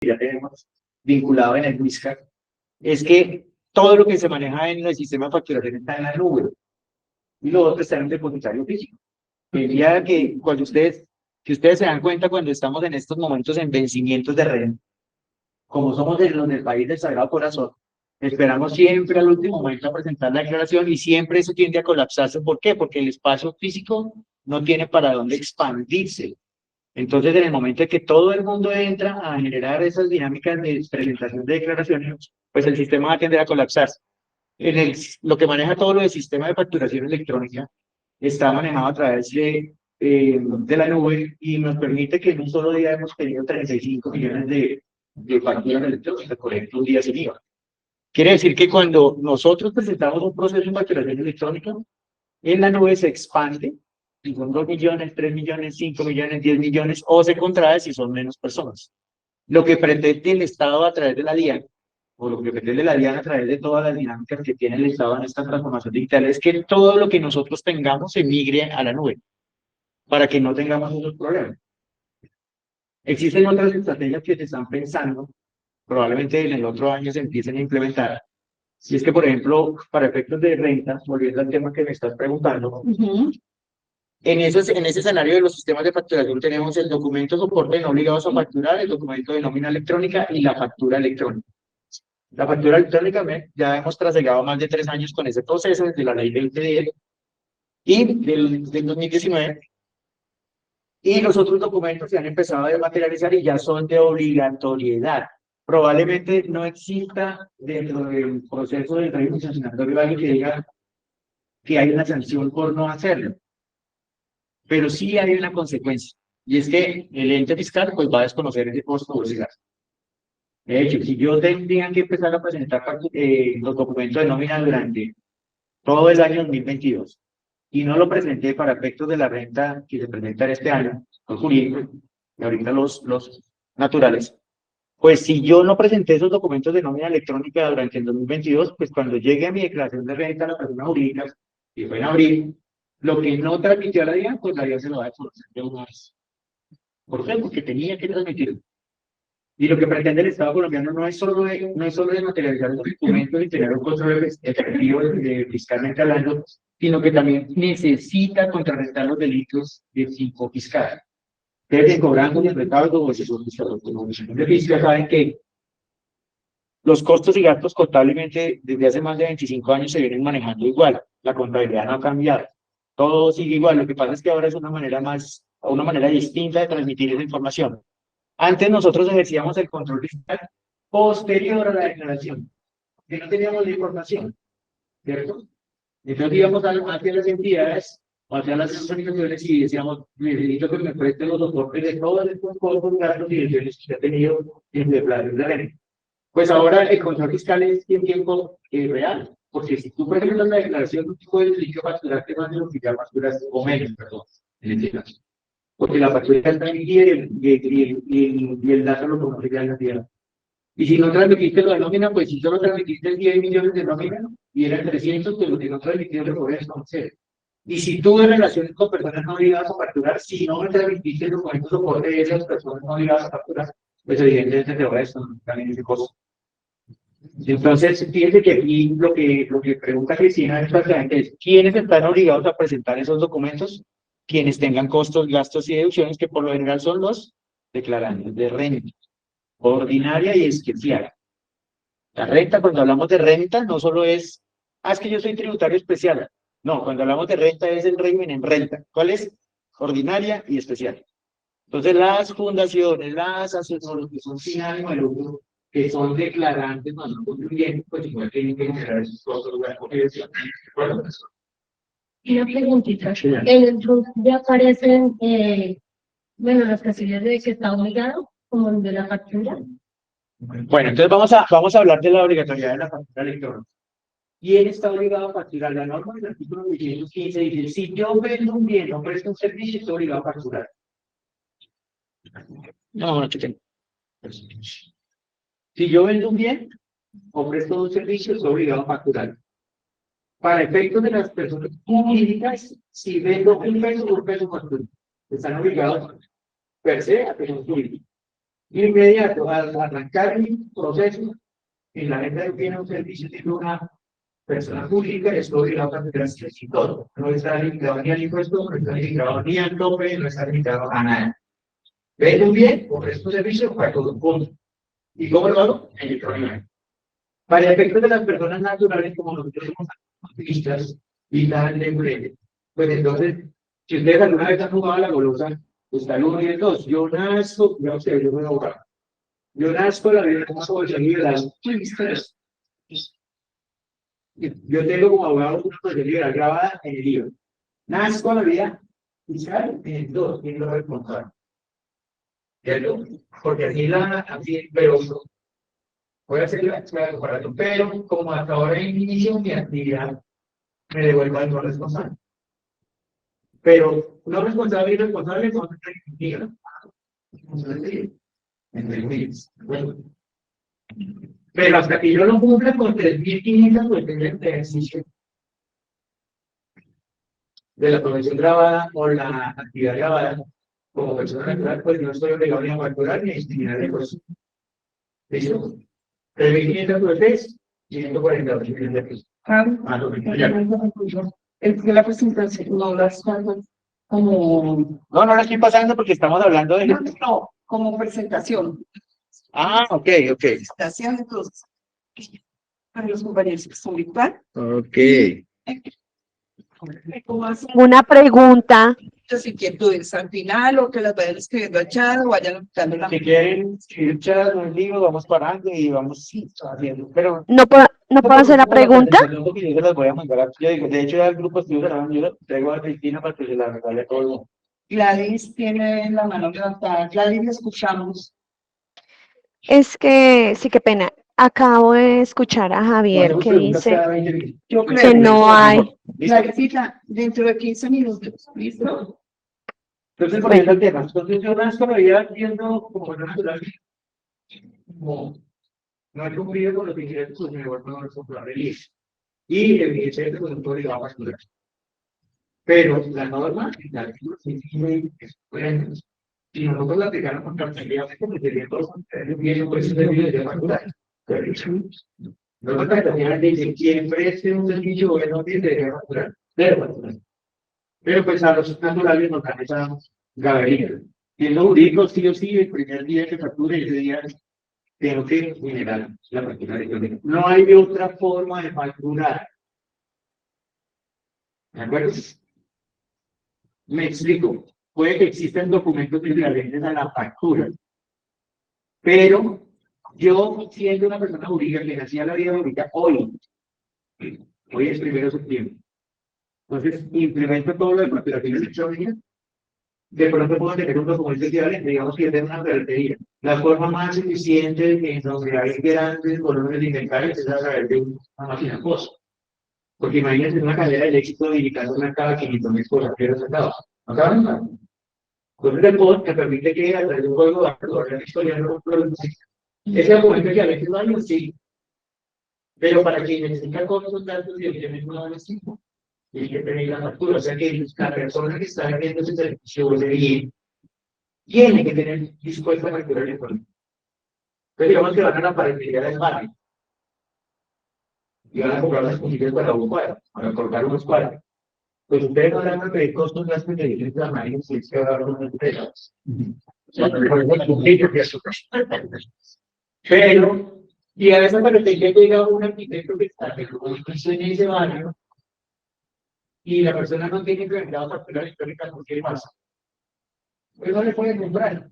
ya tenemos vinculado en el WISCA, es que todo lo que se maneja en el sistema de facturación está en la nube y lo otro está en un depositario físico. El día que cuando si ustedes se dan cuenta, cuando estamos en estos momentos en vencimientos de red, como somos los del país del Sagrado Corazón, esperamos siempre al último momento a presentar la declaración y siempre eso tiende a colapsarse. ¿Por qué? Porque el espacio físico no tiene para dónde expandirse. Entonces, en el momento en que todo el mundo entra a generar esas dinámicas de presentación de declaraciones, pues el sistema va a tender a colapsarse. Lo que maneja todo lo del sistema de facturación electrónica está manejado a través de la nube y nos permite que en un solo día hemos tenido 35 millones de facturas electrónicas, por ejemplo, un día sin IVA. Quiere decir que cuando nosotros presentamos un proceso de facturación electrónica, en la nube se expande, si son 2 millones, 3 millones, 5 millones, 10 millones, o se contrae si son menos personas. Lo que pretende el Estado a través de la DIAN, o lo que pretende la DIAN a través de todas las dinámicas que tiene el Estado en esta transformación digital, es que todo lo que nosotros tengamos se migre a la nube, para que no tengamos esos problemas. Existen otras estrategias que se están pensando, probablemente en el otro año se empiecen a implementar. Si es que, por ejemplo, para efectos de renta, volviendo al tema que me estás preguntando, en ese escenario de los sistemas de facturación tenemos el documento soporte no obligados a facturar, el documento de nómina electrónica y la factura electrónica. La factura electrónica ya hemos trasegado más de 3 años con ese proceso desde la ley 2010 y del 2019. Y los otros documentos se han empezado a desmaterializar y ya son de obligatoriedad. Probablemente no exista dentro del proceso del régimen sancionatorio alguien que diga que hay una sanción por no hacerlo. Pero sí hay una consecuencia, y es que el ente fiscal pues va a desconocer ese costo de obligación. De hecho, si yo tendría que empezar a presentar los documentos de nómina durante todo el año 2022 y no lo presenté para efectos de la renta que se presentará este año, los jurídicos, y ahorita los naturales, pues si yo no presenté esos documentos de nómina electrónica durante el 2022, pues cuando llegue a mi declaración de renta a la persona jurídica, y fue en abril, lo que no transmitió a la DIAN, pues la DIAN se lo va a desconocer de una vez. ¿Por qué? Porque tenía que transmitirlo. Y lo que pretende el Estado colombiano no es solo de materializar los documentos y tener un control efectivo fiscalmente hablando, sino que también necesita contrarrestar los delitos de tipo fiscal. Ustedes cobrando los recargos de fiscal saben que los costos y gastos contablemente desde hace más de 25 años se vienen manejando igual. La contabilidad no ha cambiado. Todo sigue igual. Lo que pasa es que ahora es una manera distinta de transmitir esa información. Antes nosotros ejercíamos el control fiscal posterior a la declaración, que no teníamos la información, ¿cierto? Entonces íbamos hacia las entidades o hacia las organizaciones y decíamos, necesito que me presten los soportes de todos estos costos, gastos y direcciones que se ha tenido en declaración de renta. Pues ahora el control fiscal es en tiempo real, porque si tú presentas la declaración, tú puedes decir que facturaste más de lo que ya facturaste, o menos, perdón, en este caso. Porque la factura está emitida y el dato lo conoce ya en la tierra. Y si no transmitiste lo de nómina, pues si solo transmitiste 10 millones de nómina y eran 300, pues lo que no transmitiste lo puedes conocer. Y si tuve relaciones con personas no obligadas a facturar, si no me transmitiste el documento de soporte de esas personas no obligadas a facturar, pues evidentemente te resto también ese costo. Entonces, fíjense que aquí lo que pregunta Cristina es básicamente es, ¿quiénes están obligados a presentar esos documentos? Quienes tengan costos, gastos y deducciones, que por lo general son los declarantes de renta, ordinaria y especial. La renta, cuando hablamos de renta, no solo es, es que yo soy tributario especial. No, cuando hablamos de renta es el régimen en renta. ¿Cuál es? Ordinaria y especial. Entonces, las fundaciones, las asesores que son sin ánimo de lucro, que son declarantes, no contribuyentes, pues igual tienen que generar sus costos de la. Una preguntita. En el RUT ya aparecen, bueno, las casillas de que está obligado, como el de la factura. Bueno, entonces vamos a hablar de la obligatoriedad de la factura electrónica. ¿Quién está obligado a facturar? La norma del artículo 215 dice, si yo vendo un bien o presto un servicio, estoy obligado a facturar. No, te tengo. Si yo vendo un bien o presto un servicio, estoy obligado a facturar. Para efectos de las personas jurídicas, si vendo un peso factura. Están obligados per se a tener un jurídico. Inmediato, al arrancar el proceso, y la gente tiene un servicio, tiene una persona pública, es obligado a tener y todo. No está limitado ni al impuesto, no está limitado ni al tope, no está limitado a nada. Vendo un bien, ofrezco un servicio para todo el mundo. ¿Y cómo lo hago? En el programa. Para efectos de las personas naturales, como nosotros somos artistas y tal de pues entonces, si ustedes alguna vez han jugado a la golosa, pues está el 1 y el 2. Yo nazco, no sé, yo me voy a jugar. Yo nazco la vida como soy de las historias. Yo tengo como abogado una posición liberal grabada en el libro. Nazco la vida fiscal en el 2, en lo responsable. ¿Cierto? Porque así, pero voy a hacer la comparación, pero como hasta ahora inicio mi actividad, me devuelvo al no responsable. Pero no responsable y responsable son entre comillas. Bueno. Pero hasta que yo lo cumpla con 3.500 cuestiones de ejercicio de la profesión grabada o la actividad grabada, como persona natural, pues no estoy obligado ni a facturar ni a discriminar el costo. ¿Listo? 3.500 UFs, 142 millones de pesos. Es que la presentación no las hago como, No, no la estoy pasando porque estamos hablando de... no, como presentación. Ah, ok. Presentación, entonces, para los compañeros que son virtual. Ok. ¿Cómo hacen? Una pregunta. Muchas inquietudes al final o que las vayan escribiendo al chat o vayan apuntando la Si quieren escribir chat o el libro, vamos parando y vamos haciendo. Pero ¿No puedo hacer la pregunta? no, porque yo se las voy a mandar a... Yo digo, de hecho, ya el grupo estuvo grabando, yo lo traigo a Cristina para que se la regale a todo el mundo. Gladys tiene la mano levantada. Gladys, la escuchamos. Es que, sí, qué pena. Acabo de escuchar a Javier que dice Yo creo que no hay. Gladysita, dentro de 15 minutos. ¿Listo? Entonces, volviendo al tema, entonces yo nazco la vida viendo como natural, como no he cumplido con los ingresos, pues me vuelvo a comprar el IF. Y evidentemente, pues no puedo llegar a facturar. Pero la norma, la artículo 69, si nosotros la aplicáramos con cartelería, pues sería todo bien, pues eso debería de facturar. No la cartelería dice, quien preste un servicio bueno, debería facturar. Pero pues a los naturales nos dan esa gabería. Y en lo jurídico, sí o sí, el primer día que facture, ese día tengo que generar la factura electrónica. No hay otra forma de facturar. ¿De acuerdo? Me explico. Puede que existan documentos equivalentes a la factura, pero yo, siendo una persona jurídica que nacía la vida jurídica hoy es 1 de septiembre. Entonces, implemento todo lo de facturación electrónica. De pronto puedo tener un documento equivalente, digamos que yo tengo una ferretería. La forma más eficiente en donde hay grandes volúmenes de inventario es a través de una máquina post. Porque imagínense una cadena de éxito dedicando una cada 500.000 cosas que los acabas. Acaban. Entonces el post te permite que a través de un código de barras, la historia de los productos. Ese documento que a veces vale, sí. Pero para quien necesita costos datos, evidentemente no vale 5. Y hay que tener la factura. O sea que la persona que está haciendo ese servicio de bien tiene que tener dispuesta a facturar el electrónica. Entonces digamos que van a la parentalidad del barrio. Y van a comprar las posibilidades para un cuadro, para colocar unos cuadros. Pues ustedes no van a pedir costos gastos de diferentes armarios si es que va a dar una empresa. Pero, y a veces cuando te llega un arquitecto que está en ese barrio, y la persona no tiene implementado factura electrónica, ¿qué pasa? Pues no le pueden comprar.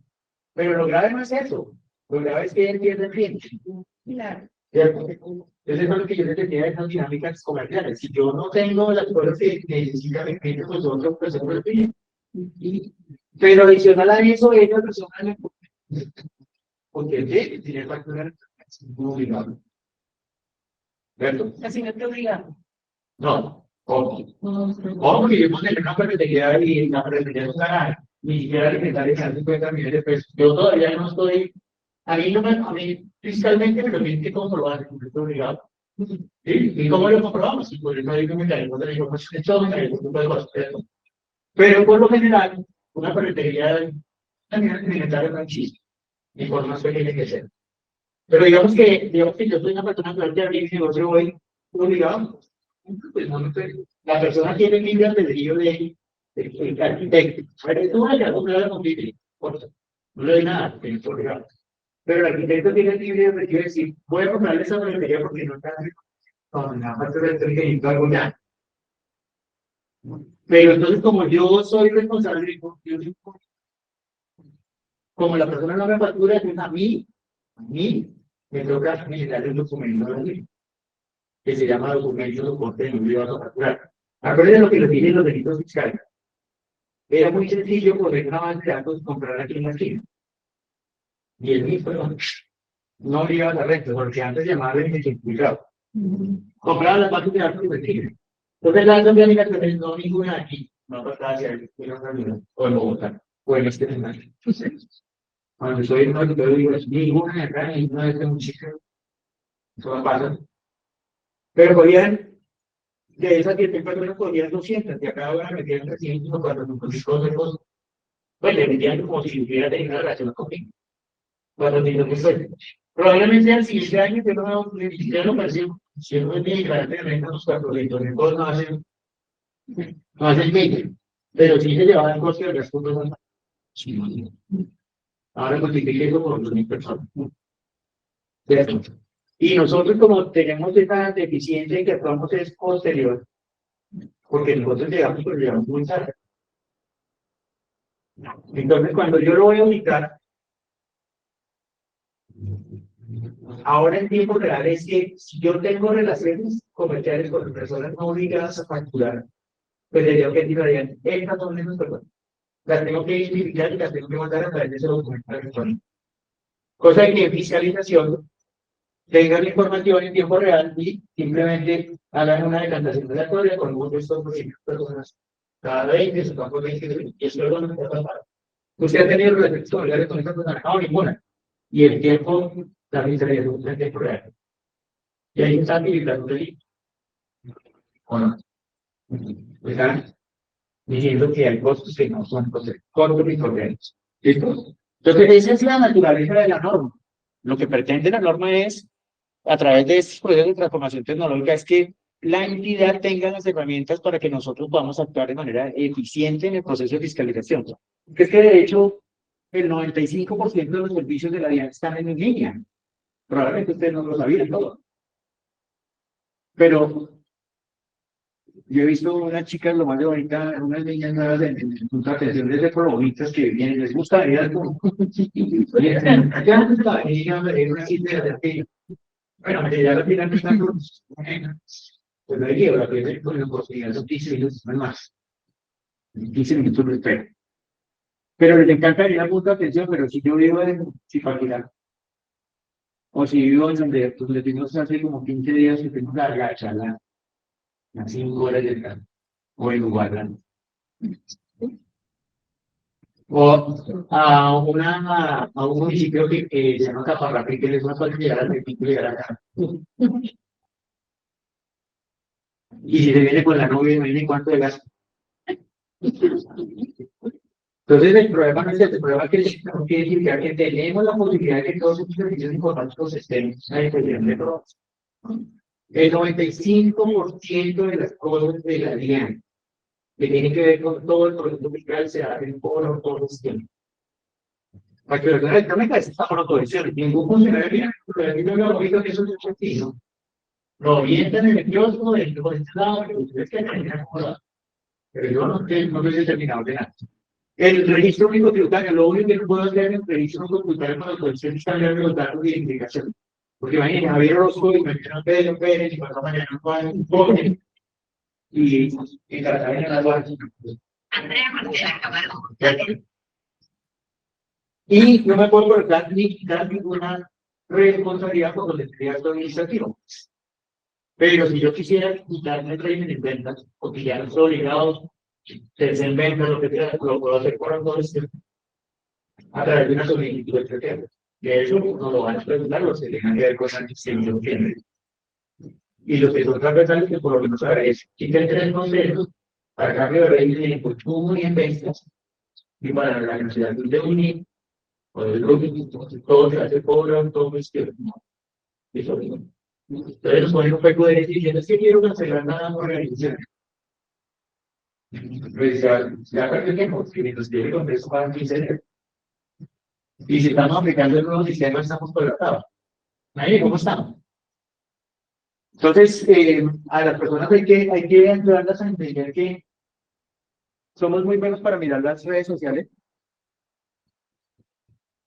Pero lo grave no es eso. Lo grave es que él pierde el cliente. Claro. Entonces, eso es lo que yo les decía de esas dinámicas comerciales. Si yo no tengo las cosas que necesita mi cliente, pues otro proceso de cliente. Pero adicional a eso, esa persona le porque tiene factura muy obligado. ¿Cierto? Así no te obligan. No. Ojo, que yo puse una ferretería y la ferretería no está ni siquiera alimentar esas 50 millones de pesos. Yo todavía no estoy. A mí fiscalmente me lo tienen que comprobar, porque estoy obligado. ¿Sí? ¿Y cómo lo comprobamos? Pues no hay comentarios, no tengo pues hecho pero por lo general, una ferretería también alimentaria no existe. y por más pequeña que sea. Pero digamos que yo soy una persona que ahorita abrir mi negocio hoy, obligado, pues no me estoy. La persona tiene libre albedrío de arquitecto. Pero tú vayas a comprar la comida, no le doy nada, tiene que obligado. Pero el arquitecto tiene el libre albedrío de decir, voy a comprarle esa ferretería porque no está con la parte de electrónica y algo ya. Pero entonces, como yo soy responsable, como la persona no me factura, entonces a mí me toca generar el documento de la ley, que se llama documento de soporte de no a facturar. Acuérdense lo que les dije en los delitos fiscales. Era muy sencillo poner una base de datos y comprar aquí en la esquina. 10.000, perdón. No obligaba la renta, porque antes llamaba el multiplicado. Compraba las bases de datos y retiro. Entonces la también la que no ninguna aquí, no pasaba hacia el o en Bogotá, o en este escenario. Cuando soy en un yo digo, ninguna de acá, ninguna de este municipio. Eso no pasa. Pero podían, de esas 10.000 personas, podían 200, y acá ahora metían 300 o 400 cosas. Pues le metían como si hubiera tenido una relación conmigo. 400 pesos. Probablemente al siguiente año, yo no me pareció, si no es mi garante de renta, los 400 no hacen 20, pero sí se llevaba el coste de las cosas. Ahora multiplique eso por 2.000 personas. ¿Cierto? Y nosotros, como tenemos esa deficiencia en que actuamos es posterior, porque nosotros llegamos muy tarde. Entonces, cuando yo lo voy a ubicar, ahora en tiempo real es que si yo tengo relaciones comerciales con personas no obligadas a facturar, pues le digo que tirarían estas son esas personas. Las tengo que identificar y las tengo que mandar a través de ese documento electrónico. Cosa que en fiscalización tengan la información en tiempo real y simplemente hagan una decantación de la historia con uno de estos personas. Cada 20, se van por 20, y eso es lo que está pasando. Usted ha tenido relaciones comerciales con esta persona, no, ninguna. Y el tiempo también se le dio en tiempo real. Y ahí está habilitando el delito. ¿O no? Están diciendo que hay costos que no son costos y correctos. ¿Listo? Entonces, esa es la naturaleza de la norma. Lo que pretende la norma es, a través de estos procesos de transformación tecnológica, es que la entidad tenga las herramientas para que nosotros podamos actuar de manera eficiente en el proceso de fiscalización. Es que, de hecho, el 95% de los servicios de la DIAN están en línea. Probablemente ustedes no lo sabían todo. Pero yo he visto unas chicas lo más de bonita, unas niñas nuevas en punto de atención desde bonitas que vienen, les gusta venir al bueno, ya la final están pues no hay lío, la primera con la oportunidad son 15 minutos, no más. 15 minutos de espera. Pero les encanta venir a punto de atención, pero si yo vivo en Zipaquirá, o si vivo en donde pues, le tuvimos hace como 15 días que tengo la charla, las 5 horas del campo, o en Uruguay, o a un municipio que se llama Caparrapi, que les va a poder llegar al Tepico y llegar acá. Y si se viene con la novia, viene cuánto de gasto. Entonces, el problema no es el problema que significa que tenemos la posibilidad de que todos estos servicios informáticos estén a disposición de todos. El 95% de las cosas de la DIAN que tienen que ver con todo el proceso fiscal se hacen por autorización. Para que la electrónica está por autorización. Ningún funcionario no ha visto que eso es un sentido. Lo orientan en el kiosco del que lado, que ustedes que terminan acomodado. Pero yo no estoy determinado de nada. El registro único tributario, lo único que puedo hacer en el registro único tributario para la autorización es cambiar los datos de identificación. Porque imagínense, Javier Orozco y Mariano Pedro Pérez y pasó mañana Juan Jorge y tratar en las bases. Y no me puedo colocar ni quitar ninguna responsabilidad por los actividades administrativas. Pero si yo quisiera quitarme el régimen de ventas, porque ya no estoy obligado en ventas, lo que sea, lo puedo hacer por entonces a través de una solicitud de secretario. De hecho, no lo van a preguntar los que tengan que ver con la distribución de bienes. Y los que son transversales, que por lo menos ahora es quiten 3 consejos para cambio de régimen en consumo y en ventas, y para la necesidad de unir Todo se hace cobran, todo es que eso. Entonces nos ponen un poco de diciendo, es que quiero cancelar nada organización. Pues ya perdemos, que nos tiene con eso para 15 días. Y si estamos aplicando el nuevo sistema, estamos colapsados. Ahí, ¿cómo estamos? Entonces, a las personas hay que ayudarlas a entender que somos muy buenos para mirar las redes sociales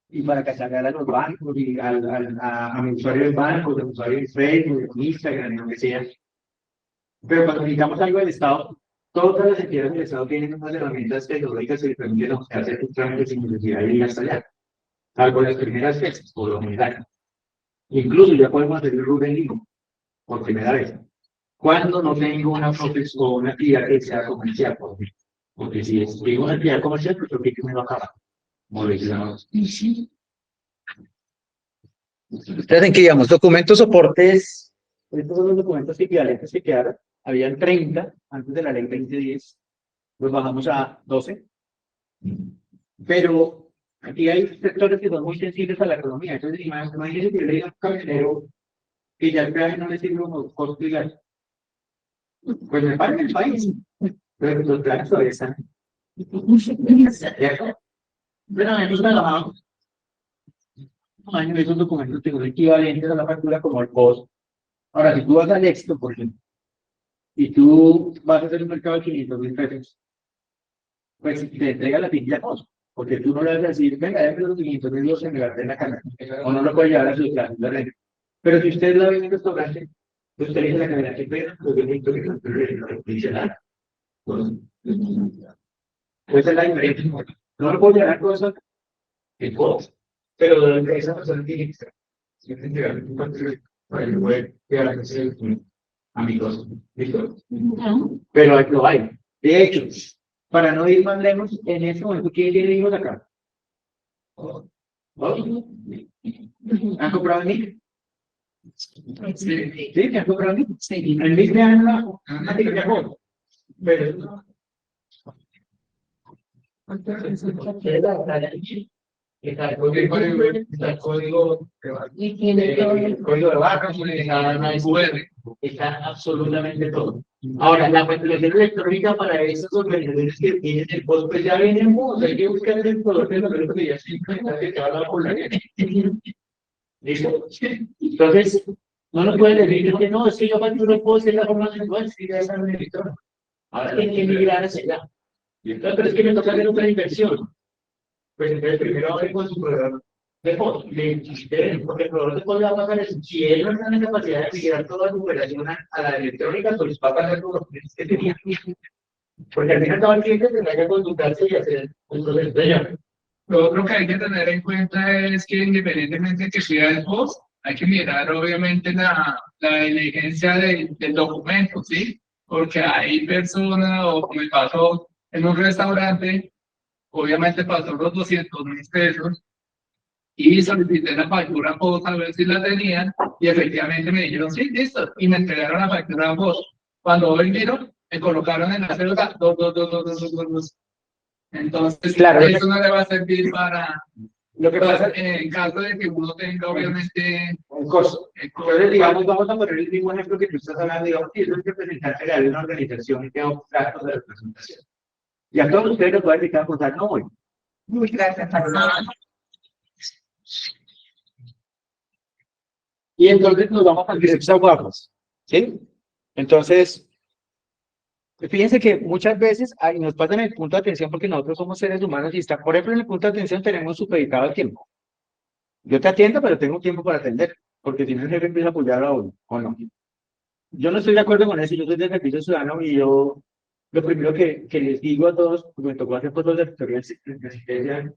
y para castigar a los bancos y a mi usuario de bancos, a mi usuario de Facebook, de Instagram, lo que sea. Pero cuando necesitamos algo del Estado, todas las entidades del Estado tienen unas herramientas tecnológicas que les permiten hacer sus trámites sin necesidad de ir hasta allá. Salvo las primeras veces, por lo general. Incluso ya podemos hacer el RUT en vivo, por primera vez. Cuando no tengo una profesión o una actividad que sea comercial, porque si tengo una actividad comercial, pues creo que me lo acaba. Como le decíamos. Ustedes en que digamos, documentos soportes, estos son los documentos equivalentes que quedaron. Habían 30 antes de la ley 2010, los bajamos a 12. Pero aquí hay sectores que son muy sensibles a la economía. Entonces, imagínense que yo le diga a un camionero que ya el peaje no le sirve como costo legal. Pues me pagan el país. Pero los planes todavía están. Pero nosotros trabajamos. Esos documentos que son equivalentes a la factura como el costo. Ahora, si tú vas al éxito, por ejemplo, y tú vas a hacer un mercado de 500.000 pesos, pues te entrega la pinilla costo. Porque tú no le vas a decir, venga, déjame los 500.000 euros en la cámara. O no lo puede llevar a su clase de renta. Pero si usted la ve en el restaurante, usted le dice a la cámara que pena, pues yo necesito que no dice nada. Esa es la diferencia. No lo puedo llevar cosas en cosas. Pero esa persona tiene que estar. Si usted entrega un papel, para que pueda llegar a ser amigos. ¿Listo? Pero lo hay. De hecho, para no ir más lejos, en este momento, ¿quién tiene hijos acá? ¿Han comprado niños? Sí, ¿te han comprado niños? Sí. El mismo año, antes que viajó. Pero está el código Y tiene todo el código de barras, está absolutamente todo. Ahora, la facturación electrónica para esos organizadores que tienen el post, pues ya vienen muchos, hay que buscar el color de los que ya se encuentra que habla por la gente. ¿Listo? Entonces, no nos pueden decir que no, es que yo facturo puedo hacer la forma mensual, si ya es algo electrónico. Ahora tienen que migrar hacia allá. Entonces, pero es que me toca hacer otra inversión. Pues entonces primero hablen con su proveedor de post, porque el proveedor de post va a pasar eso. Si él no tiene la capacidad de migrar toda su operación a la electrónica, pues va a pasar todos los clientes que tenía. Porque al final todo el cliente tendrá que consultarse y hacer un proceso de llave. Lo otro que hay que tener en cuenta es que independientemente de que sea el post, hay que mirar obviamente la diligencia del documento, ¿sí? Porque hay personas, o como me pasó en un restaurante, obviamente pasó los 200.000 pesos y solicité la factura post a ver si la tenían y efectivamente me dijeron, sí, listo, y me entregaron la factura post. Cuando vinieron, me colocaron en la cédula 2. Entonces, claro, eso no le va a servir para, lo que pasa en caso de que uno tenga obviamente un costo. Entonces, digamos, vamos a poner el mismo ejemplo que tú estás hablando, digamos, que eso es representante de una organización y tengo gastos de representación. Y a todos ustedes les voy a dedicar a contar, no voy. Muy gracias. Y entonces nos vamos a directos a guardas, ¿sí? Entonces, fíjense que muchas veces nos pasan el punto de atención porque nosotros somos seres humanos y está, por ejemplo, en el punto de atención tenemos supeditado el tiempo. Yo te atiendo, pero tengo tiempo para atender, porque si no el jefe empieza a apoyar a uno, ¿o no? Yo no estoy de acuerdo con eso, yo soy de servicio ciudadano y yo lo primero que les digo a todos, porque me tocó hacer fotos de asistencia,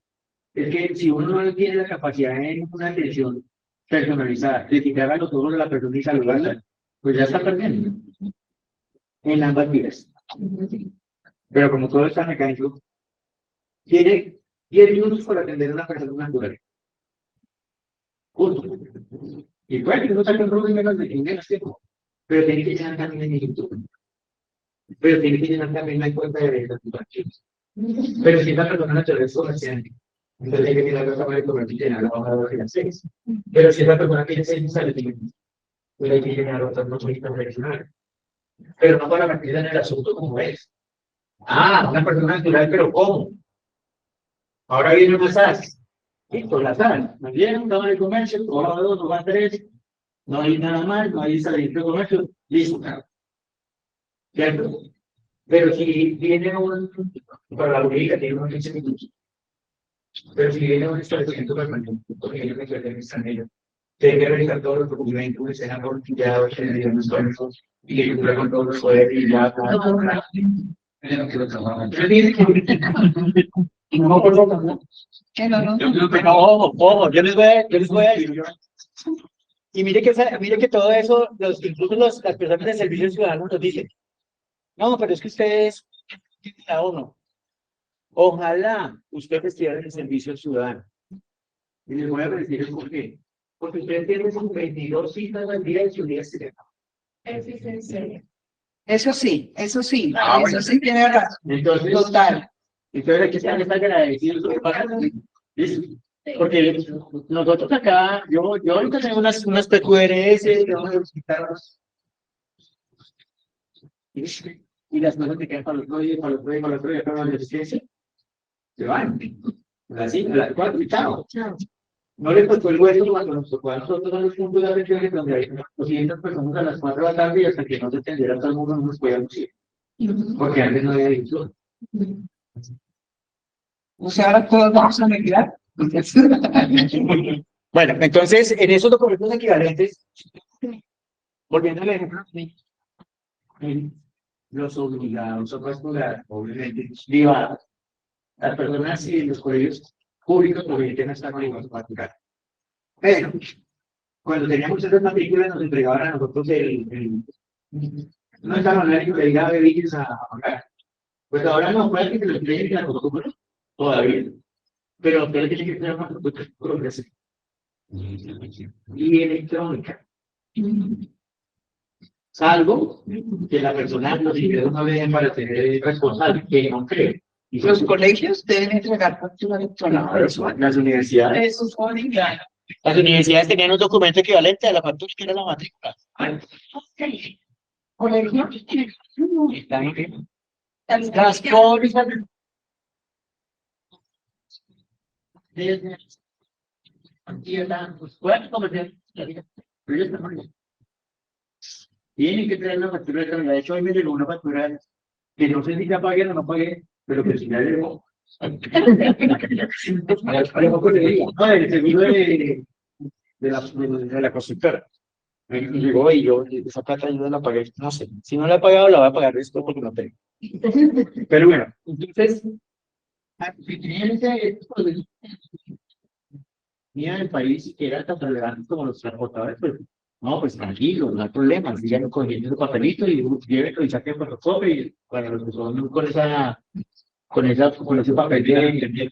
es que si uno no tiene la capacidad en una atención personalizada, de quitar a los ojos de la persona y saludarla, pues ya está perdiendo en ambas vías. Pero como todo está mecánico, tiene 10 minutos para atender a una persona natural. Punto. Y bueno, no saca un rubro y menos de tiempo. Pero tiene que llenar también el YouTube. Pero tiene que llenar también la cuenta de transacciones. Pero si la persona natural es comerciante Entonces hay que mirar la Cámara de Comercio y llenar la hoja de orden 6. Pero si esa persona tiene 6 sale, pues hay que llenar otras dos hojitas adicionales. Pero no para meter en el asunto como es. Ah, una persona natural, pero ¿cómo? Ahora viene una SAS. Listo, la SAS. Nos viene Cámara de Comercio, hoja 2, hoja 3. No hay nada más, no hay salida de comercio. Listo. ¿Cierto? Pero si viene para la jurídica tiene unos 15 minutos. Pero si viene un establecimiento permanente, porque ellos me suelen extranjero, tienen que realizar todos los documentos, que sean amortillados, que le den los sueldos, y que cumpla con todos los poderes y ya. No quiero trabajar. No, por favor, no. Ojo, yo les voy a decir. Y mire que todo eso, incluso las personas de servicio ciudadano nos dicen, no, pero es que ustedes tienen la ONU. Ojalá ustedes estuvieran en servicio ciudadano. Y les voy a decir el por qué. Porque ustedes tienen 22 citas al día en su día externo. Eso sí, eso sí tiene razón. Entonces, Total. entonces hay que estar agradecidos. Porque nosotros acá, yo ahorita tengo unas PQRS, y las cosas que quedan para el otro día, para el otro día, para la resistencia, se van. Así, a las 4 y chao. No les tocó el hueso cuando nos tocó a nosotros a los puntos de atención, donde hay 200 personas a las 4 de la tarde y hasta que no se atendiera todo el mundo no nos podíamos ir. Porque antes no había dicho. O sea, ahora todos vamos a migrar. Bueno, entonces, en esos documentos equivalentes, volviendo al ejemplo, los obligados a postular, obviamente, privados, las personas y los colegios públicos, obviamente, no están obligados a practicar. Pero, cuando teníamos esas matrículas, nos entregaban a nosotros no esta manera que le diga bebillas a pagar. Pues ahora no, puede que lo entreguen a nosotros todavía. Pero usted tiene que tener una propuesta progresiva y electrónica. Salvo que la persona los ingresos no den para tener responsable, que no creo. Y Los colegios deben entregar factura electrónica. las universidades. Eso es obligado. Las universidades tenían un documento equivalente a la factura que era la matrícula. Colegio. Están bien. Las pólizas. Tienen que traer una factura electrónica. De hecho, hoy me llegó una factura que no sé si ya pagué o no pagué, pero que sí ya llegó. El seguro de la constructora. Me llegó y yo, esa plata yo la pagué, no sé. Si no la he pagado, la voy a pagar después porque no tengo. Pero bueno, entonces, si tenían ese venía del país que era tan relevante como los transportadores, pues, no, pues tranquilo, no hay problema, sigan cogiendo el papelito y llévenlo y saquen fotocopia y para los que son con ese papel de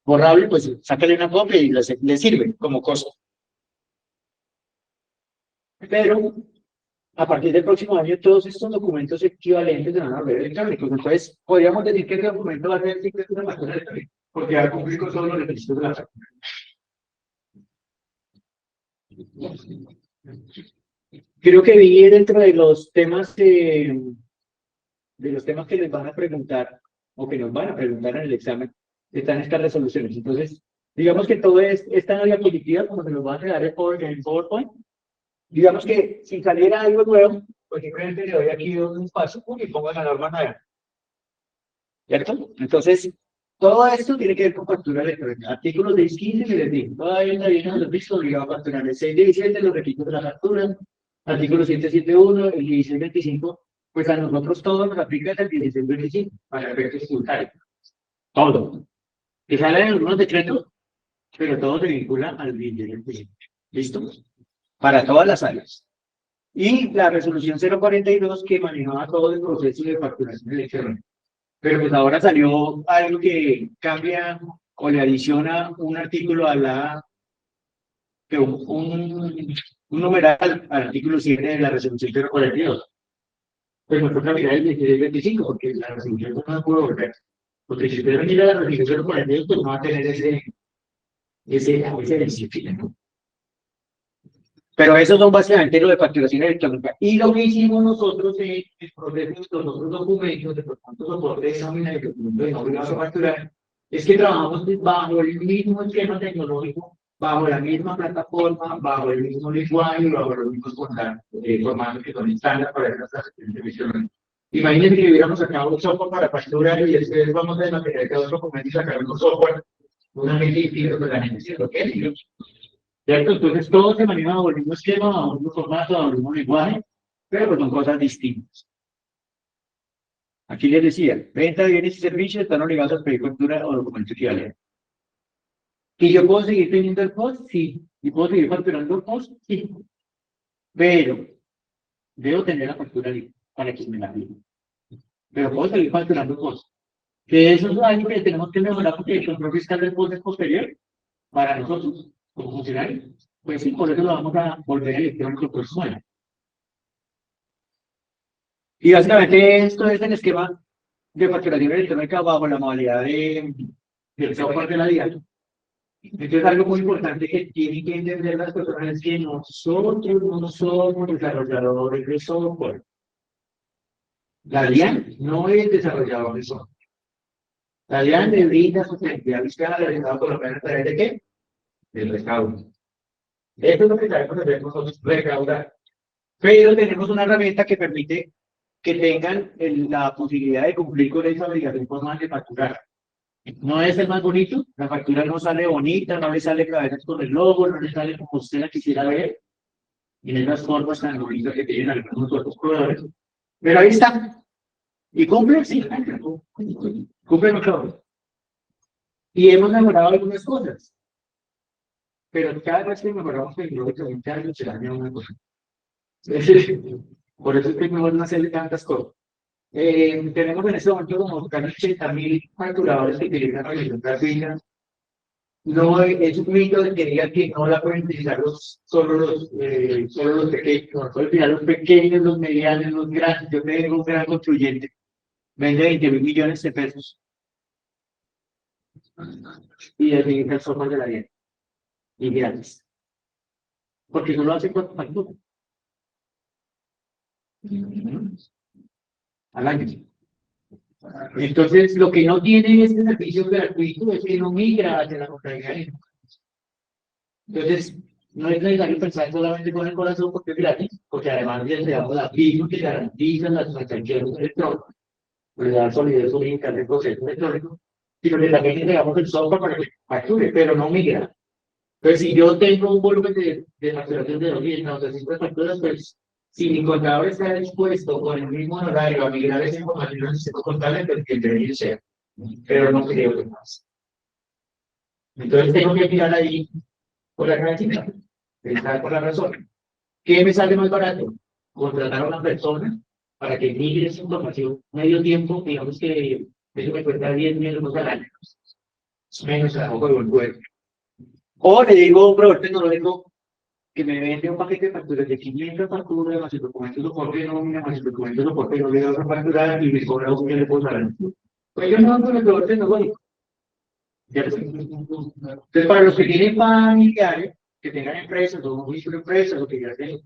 borrable, pues sácale una copia y le sirve como cosa. Pero a partir del próximo año todos estos documentos equivalentes se van a volver electrónicos. Entonces, podríamos decir que el documento va a ser de una factura electrónica, porque va a cumplir con todos los requisitos de la factura. Creo que vi dentro de los temas que les van a preguntar o que nos van a preguntar en el examen, están estas resoluciones. Entonces, digamos que todo esta diapositiva, como se nos va a quedar en PowerPoint, digamos que si saliera algo nuevo, pues simplemente le doy aquí un espacio y pongo la norma nueva. ¿Cierto? Entonces, todo esto tiene que ver con factura electrónica. Artículos de 15 les digo, todavía no habíamos visto obligado a facturar el 617, los requisitos de la factura, artículo 771, el 1625, pues a nosotros todos nos aplica el 1625 para efectos tributarios. Todo. Que salen algunos decretos, pero todo se vincula al 1625. ¿Listo? Para todas las áreas. Y la resolución 042 que manejaba todo el proceso de facturación electrónica. Pero pues ahora salió algo que cambia o le adiciona un artículo a un numeral al artículo 7 de la resolución 042. Pues me toca mirar el 1625 porque la resolución no la puedo volver. Porque si usted mira la notificación por el medio, pues no va a tener ese disciplina. Pero eso son básicamente lo de facturación electrónica. Y lo que hicimos nosotros en el proceso de los otros documentos, de por tanto soporte de nómina y documento de no obligados a facturar, es que trabajamos bajo el mismo esquema tecnológico, bajo la misma plataforma, bajo el mismo lenguaje, bajo los mismos formatos que son estándar para estas servicios. Imagínense que hubiéramos sacado un software para facturar y después vamos a desmaterializar cada otro documento y sacar un software, una mente pues la gente dice, ¿lo qué? ¿Cierto? Entonces todo se maneja bajo el mismo esquema, bajo el mismo formato, bajo el mismo lenguaje, pero pues son cosas distintas. Aquí les decía, venta de bienes y servicios están obligados a pedir factura o documento equivalente. ¿Y yo puedo seguir teniendo el post? Sí. ¿Y puedo seguir facturando el post? Sí. Pero debo tener la factura libre para que me la firme. Pero puedo seguir facturando el post. Que eso es algo que tenemos que mejorar porque el control fiscal del post es posterior para nosotros como funcionarios. Pues sí, por eso lo vamos a volver electrónico el próximo año. Y básicamente esto es el esquema de facturación electrónica bajo la modalidad del software de la DIAN. Entonces, algo muy importante que tienen que entender las personas es que nosotros no somos desarrolladores de software. La DIAN no es desarrollador de software. La DIAN le brinda su servicio fiscal al Estado colombiano a través de qué? Del recaudo. Eso es lo que sabemos hacer nosotros, recaudar. Pero tenemos una herramienta que permite que tengan la posibilidad de cumplir con esa obligación formal de facturar. No es el más bonito, la factura no sale bonita, no le sale a veces con el logo, no le sale como usted la quisiera ver, y en esas formas tan bonitas que tienen algunos otros proveedores. Pero ahí está. ¿Y cumple? Sí, cumple mejor. Y hemos mejorado algunas cosas. Pero cada vez que mejoramos tecnológicamente algo se daña una cosa. Por eso es que mejor no hacerle tantas cosas. Tenemos en este momento como casi 80.000 facturadores que utilizan la región gratuita. No es un mito de que diga que no la pueden utilizar solo los pequeños, al final los pequeños, los medianos, los grandes. Yo tengo un gran construyente, vende 20.000 millones de pesos y utiliza el software de la DIAN y gratis. Porque no lo hace con factura. Al año. Entonces, lo que no tiene este servicio gratuito es que no migra hacia la contabilidad. Entonces, no es necesario pensar solamente con el corazón porque es gratis, porque además le damos la firma que garantiza las transacciones electrónicas, le da solidez jurídica del proceso electrónico, sino que también le damos el software para que facture, pero no migra. Entonces, si yo tengo un volumen de facturación de 200 facturas, pues si mi contador está dispuesto con el mismo horario a migrar esa información al sistema contable, pues que debería ser. Pero no creo que más. Entonces tengo que mirar ahí por la cantidad, pensar por la razón. ¿Qué me sale más barato? Contratar a una persona para que migre esa información medio tiempo, digamos que eso me cuesta 10 minutos al año. Menos trabajo de buen cuerpo. O le digo a un proveedor tecnológico que me vende un paquete de facturas de 500 facturas, más el documento de soporte de nómina, más el documento de soporte de no le da otra factura y me cobra un le puedo dar. Pues yo no hago el proveedor tecnológico. Entonces, para los que tienen familiares, que tengan empresas o un de empresas o que ya estén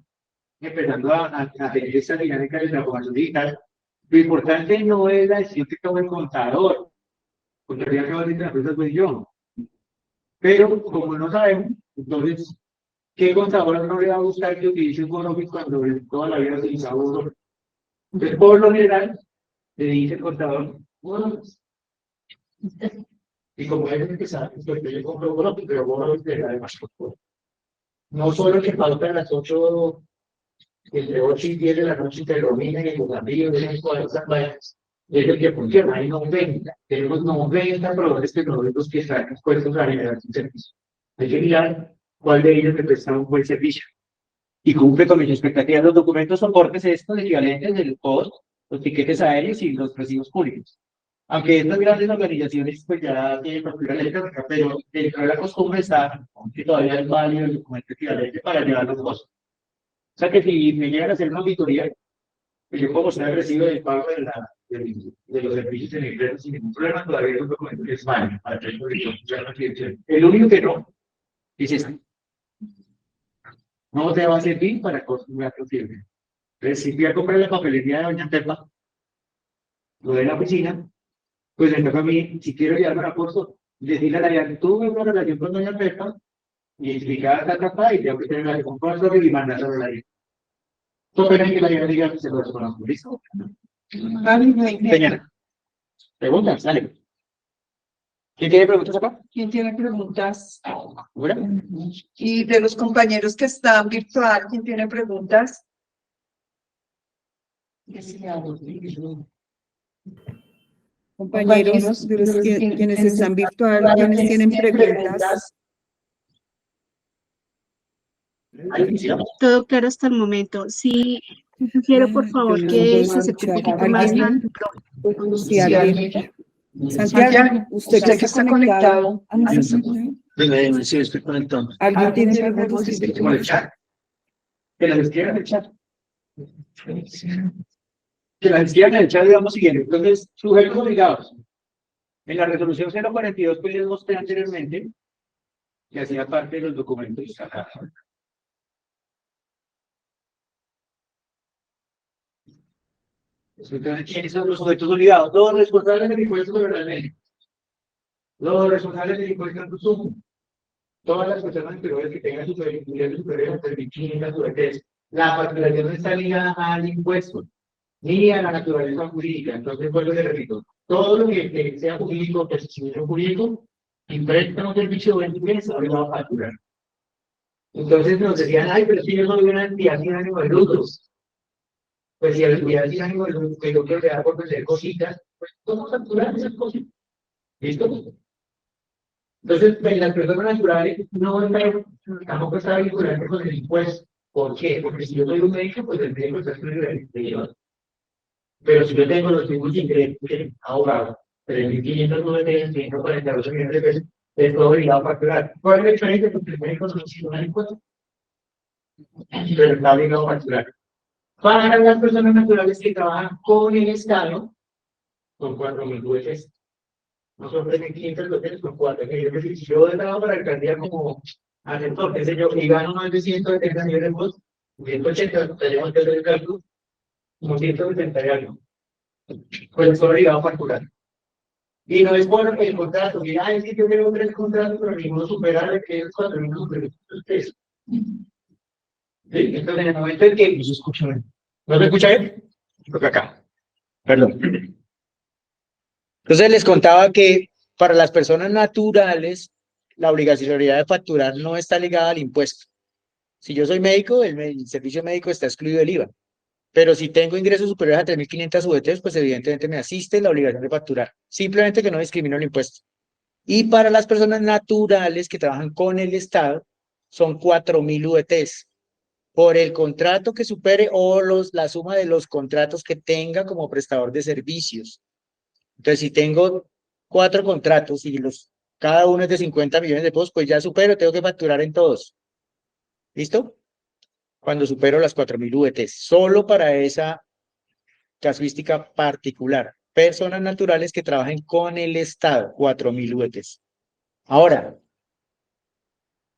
empezando a tener esta dinámica de transformación digital, lo importante no es la decisión que tome el contador, porque ya que va a decir la empresa soy yo. Pero como no sabemos, entonces, ¿qué contador no le va a gustar que utilice un bono cuando toda la vida ha utilizado un bono? Entonces, por lo general, le dice el contador, bueno, y como es el que sabe, pues yo compro bono, pero bono de además. No solo que faltan las 8, entre 8 y 10 de la noche, te dominan en los amigos, en esas vainas, es el que funciona, hay 90, tenemos 90 proveedores tecnológicos que están expuestos a generar un servicio. Hay que mirar cuál de ellos te presta un buen servicio y cumple con mis expectativas. Los documentos soportes estos equivalentes del post, los tiquetes aéreos y los recibos públicos. Aunque estas grandes organizaciones pues ya tienen factura electrónica, pero dentro de la costumbre está que todavía es válido el documento equivalente para llevar los costos. O sea que si me llegan a hacer una auditoría, pues yo puedo mostrar el recibo del pago de los servicios en empresas sin ningún problema, todavía los documentos que es válido para que el único que no es este. No te va a servir para construir tu firme. Entonces, si fui a comprar la papelería de Doña Pepa, lo de la oficina, pues me toca a mí, si quiero llevarme a curso, decirle a la ya, tuve una relación con Doña Pepa, y explicar y tengo que tener la de compuesto y mandarlo a la ley. Toca que la ley diga que se lo reconozco. ¿Listo? Señora. Preguntas, dale. ¿Quién tiene preguntas acá? ¿Quién tiene preguntas? ¿Bueno? Y de los compañeros que están virtual, ¿quién tiene preguntas? Compañeros, de los quienes están virtual, quienes tienen preguntas. Todo claro hasta el momento. Sí, quiero por favor que se acerque un poquito más al micrófono. Sí, alguien. Santiago, usted que está conectado a nuestra sesión. Dime, sí, estoy conectando. ¿Alguien tiene preguntas? Como el chat. Que las escriban en el chat. Que las escriban en el chat, digamos, siguiente. Entonces, sujetos obligados. En la resolución 042 que les mostré anteriormente, que hacía parte de los documentos. Entonces, ¿quiénes son los sujetos obligados? Los responsables del impuesto sobre la ley. Los responsables del impuesto al consumo. Todas las personas que tengan ingresos superiores a 3.500 UF. La facturación no está ligada al impuesto, ni a la naturaleza jurídica. Entonces, vuelvo y le repito, todo lo que sea jurídico, que es jurídico, impresta un servicio de ingreso, lo va a facturar. Entonces nos decían, ay, pero si yo soy una entidad sin ánimo de lucro. Pues si a la entidad sin ánimo de lucro le da por vender cositas, pues ¿cómo facturar esas cosas? ¿Listo? Entonces, las personas naturales tampoco está vinculando con el impuesto. ¿Por qué? Porque si yo soy un médico, pues el médico está escribiendo. Pero si yo tengo los tipos de ingresos ahorrados, 3.500 UF, 148 millones de pesos, estoy obligado a facturar. ¿Cuál es la diferencia? Porque el médico no tiene un impuesto, pero está obligado a facturar. Para las personas naturales que trabajan con el Estado, son 4.000 UF. No son 3.500 UF, son 4.000. Si yo he trabajado para la alcaldía como asesor, qué sé yo, y gano más de 170 millones de pesos, 180, tenemos que hacer el cálculo, como 170 y algo. Pues estoy obligado a facturar. Y no es bueno que el contrato, mira, es que yo tengo 3 contratos, pero ninguno supera el que es 4.000 pesos. Entonces, en el momento en que... ¿No se escucha bien? ¿No se escucha bien? Porque acá. Perdón. Entonces les contaba que para las personas naturales, la obligatoriedad de facturar no está ligada al impuesto. Si yo soy médico, el servicio médico está excluido del IVA. Pero si tengo ingresos superiores a 3.500 UF, pues evidentemente me asiste la obligación de facturar. Simplemente que no discrimino el impuesto. Y para las personas naturales que trabajan con el Estado, son 4.000 UF. Por el contrato que supere o la suma de los contratos que tenga como prestador de servicios. Entonces, si tengo 4 contratos y cada uno es de 50 millones de pesos, pues ya supero, tengo que facturar en todos. ¿Listo? Cuando supero las 4.000 UF, solo para esa casuística particular. Personas naturales que trabajen con el Estado, 4.000 UF. Ahora,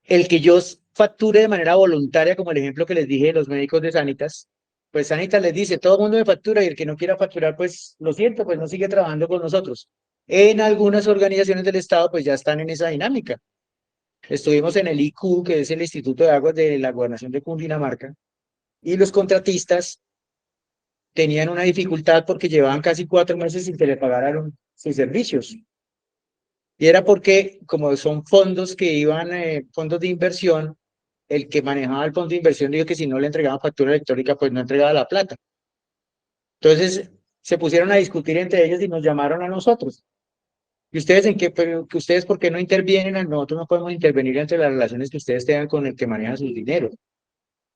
el que yo facture de manera voluntaria, como el ejemplo que les dije de los médicos de Sanitas, pues Sanitas les dice, todo el mundo me factura y el que no quiera facturar, pues lo siento, pues no sigue trabajando con nosotros. En algunas organizaciones del Estado, pues ya están en esa dinámica. Estuvimos en el IQ, que es el Instituto de Aguas de la Gobernación de Cundinamarca, y los contratistas tenían una dificultad porque llevaban casi 4 meses sin que le pagaran sus servicios. Y era porque, como son fondos que iban, fondos de inversión, el que manejaba el fondo de inversión dijo que si no le entregaban factura electrónica, pues no entregaba la plata. Entonces, se pusieron a discutir entre ellos y nos llamaron a nosotros. ¿Y ustedes en qué? Pero que ustedes, ¿por qué no intervienen? Nosotros no podemos intervenir entre las relaciones que ustedes tengan con el que maneja sus dineros.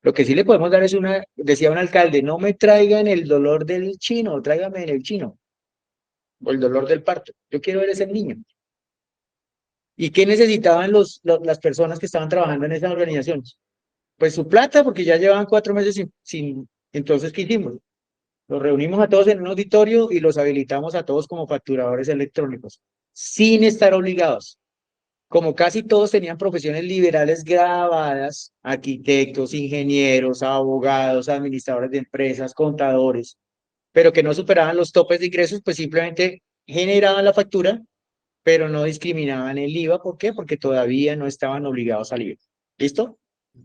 Lo que sí le podemos dar es decía un alcalde, no me traigan el dolor del chino, tráigame el chino. O el dolor del parto. Yo quiero ver ese niño. ¿Y qué necesitaban las personas que estaban trabajando en esas organizaciones? Pues su plata, porque ya llevaban 4 meses sin entonces, ¿qué hicimos? Los reunimos a todos en un auditorio y los habilitamos a todos como facturadores electrónicos, sin estar obligados. Como casi todos tenían profesiones liberales grabadas, arquitectos, ingenieros, abogados, administradores de empresas, contadores, pero que no superaban los topes de ingresos, pues simplemente generaban la factura, pero no discriminaban el IVA. ¿Por qué? Porque todavía no estaban obligados al IVA. ¿Listo?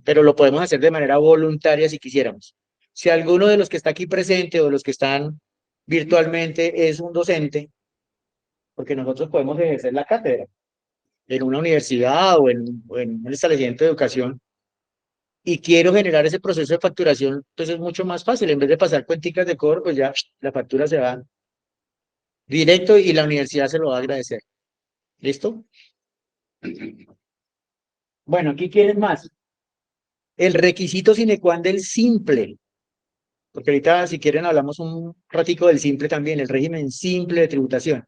Pero lo podemos hacer de manera voluntaria si quisiéramos. Si alguno de los que está aquí presente o de los que están virtualmente es un docente, porque nosotros podemos ejercer la cátedra en una universidad o en un establecimiento de educación, y quiero generar ese proceso de facturación, entonces es mucho más fácil. En vez de pasar cuenticas de cobro, pues ya la factura se va directo y la universidad se lo va a agradecer. ¿Listo? Bueno, aquí quieren más. El requisito sine qua non del simple. Porque ahorita, si quieren, hablamos un ratico del simple también, el régimen simple de tributación.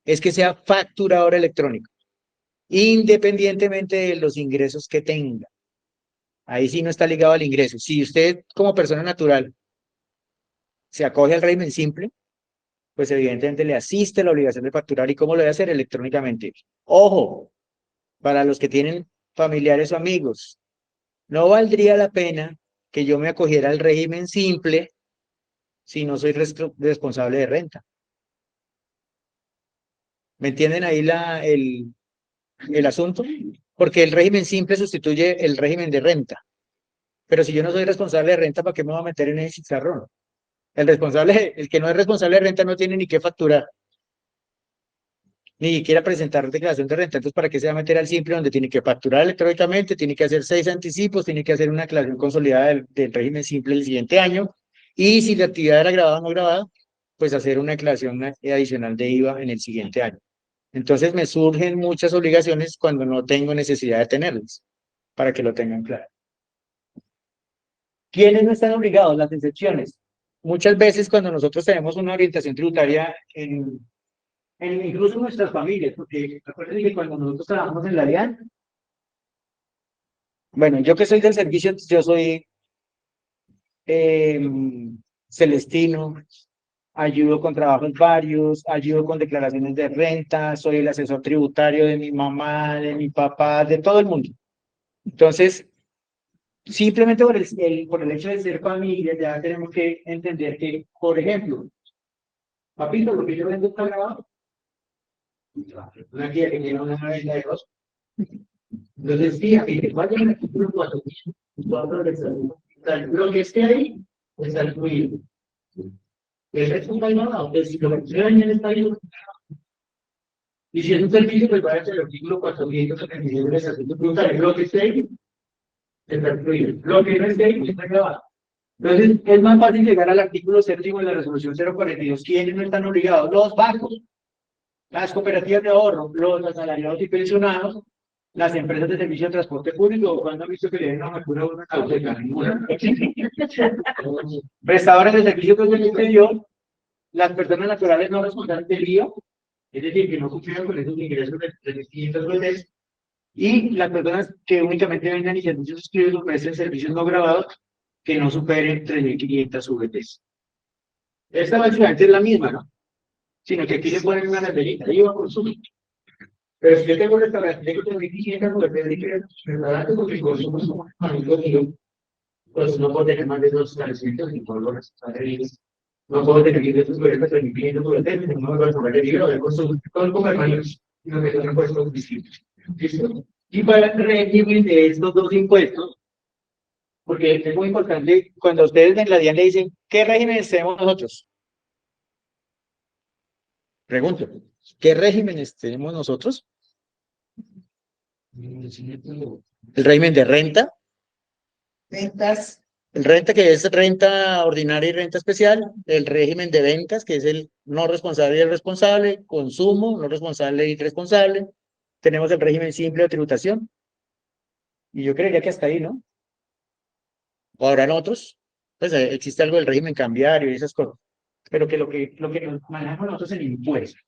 Es que sea facturador electrónico, independientemente de los ingresos que tenga. Ahí sí no está ligado al ingreso. Si usted, como persona natural, se acoge al régimen simple, pues evidentemente le asiste la obligación de facturar. ¿Y cómo lo debe hacer? Electrónicamente. Ojo, para los que tienen familiares o amigos, no valdría la pena que yo me acogiera al régimen simple si no soy responsable de renta. ¿Me entienden ahí el asunto? Porque el régimen simple sustituye el régimen de renta. Pero si yo no soy responsable de renta, ¿para qué me voy a meter en ese chicharrón? El que no es responsable de renta no tiene ni qué facturar, ni siquiera presentar declaración de renta. Entonces, ¿para qué se va a meter al simple donde tiene que facturar electrónicamente, tiene que hacer 6 anticipos, tiene que hacer una declaración consolidada del régimen simple el siguiente año? Y si la actividad era grabada o no grabada, pues hacer una declaración adicional de IVA en el siguiente año. Entonces me surgen muchas obligaciones cuando no tengo necesidad de tenerlas, para que lo tengan claro. ¿Quiénes no están obligados? Las excepciones. Muchas veces cuando nosotros tenemos una orientación tributaria incluso en nuestras familias, porque acuérdense que cuando nosotros trabajamos en la DIAN, bueno, yo que soy del servicio, yo soy celestino, ayudo con trabajos varios, ayudo con declaraciones de renta, soy el asesor tributario de mi mamá, de mi papá, de todo el mundo. Entonces, simplemente por el hecho de ser familia, ya tenemos que entender que, por ejemplo, papito, lo que yo vendo está grabado. Una guía que tiene una venta de dos. Entonces, sí, aquí te vaya en el artículo 4, lo que esté ahí, está incluido. El resto está grabado. Entonces, si lo que esté ahí está ahí. Y si es un servicio, pues vaya al artículo 477 del estatuto tributario. Lo que esté ahí, está incluido. Lo que no esté ahí, está grabado. Entonces, es más fácil llegar al artículo 7 de la resolución 042. ¿Quiénes no están obligados? Los bancos, las cooperativas de ahorro, los asalariados y pensionados, las empresas de servicio de transporte público. ¿Cuándo han visto que le den una factura a una causa? Prestadores de servicios del exterior, las personas naturales no responsables del IVA, es decir, que no cumplieron con esos ingresos de 3.500 UF, y las personas que únicamente vendan y servicios suscritos ofrecen servicios no grabados que no superen 3.500 UF. Esta básicamente es la misma, ¿no? Sino que aquí le ponen una banderita, IVA consumo. Pero si yo tengo un restaurante, tengo 3.500 UF, ¿verdad? Porque el consumo es un amigo mío, pues no puedo tener más de 2 establecimientos ni por los responsables. No puedo tener ingresos superiores a 3.500 UF, no me voy a poner el libro de consumo, todo como hermanos, y no me dan impuestos distintos. ¿Listo? Y para el régimen de estos dos impuestos, porque es muy importante, cuando ustedes en la DIAN le dicen, ¿qué régimen tenemos nosotros? Pregunto, ¿qué régimenes tenemos nosotros? El régimen de renta. Ventas. El renta, que es renta ordinaria y renta especial. El régimen de ventas, que es el no responsable y el responsable. Consumo, no responsable y responsable. Tenemos el régimen simple de tributación. Y yo creería que hasta ahí, ¿no? ¿O habrán otros? Pues existe algo del régimen cambiario y esas cosas. Pero que lo que nos manejamos nosotros es el impuesto.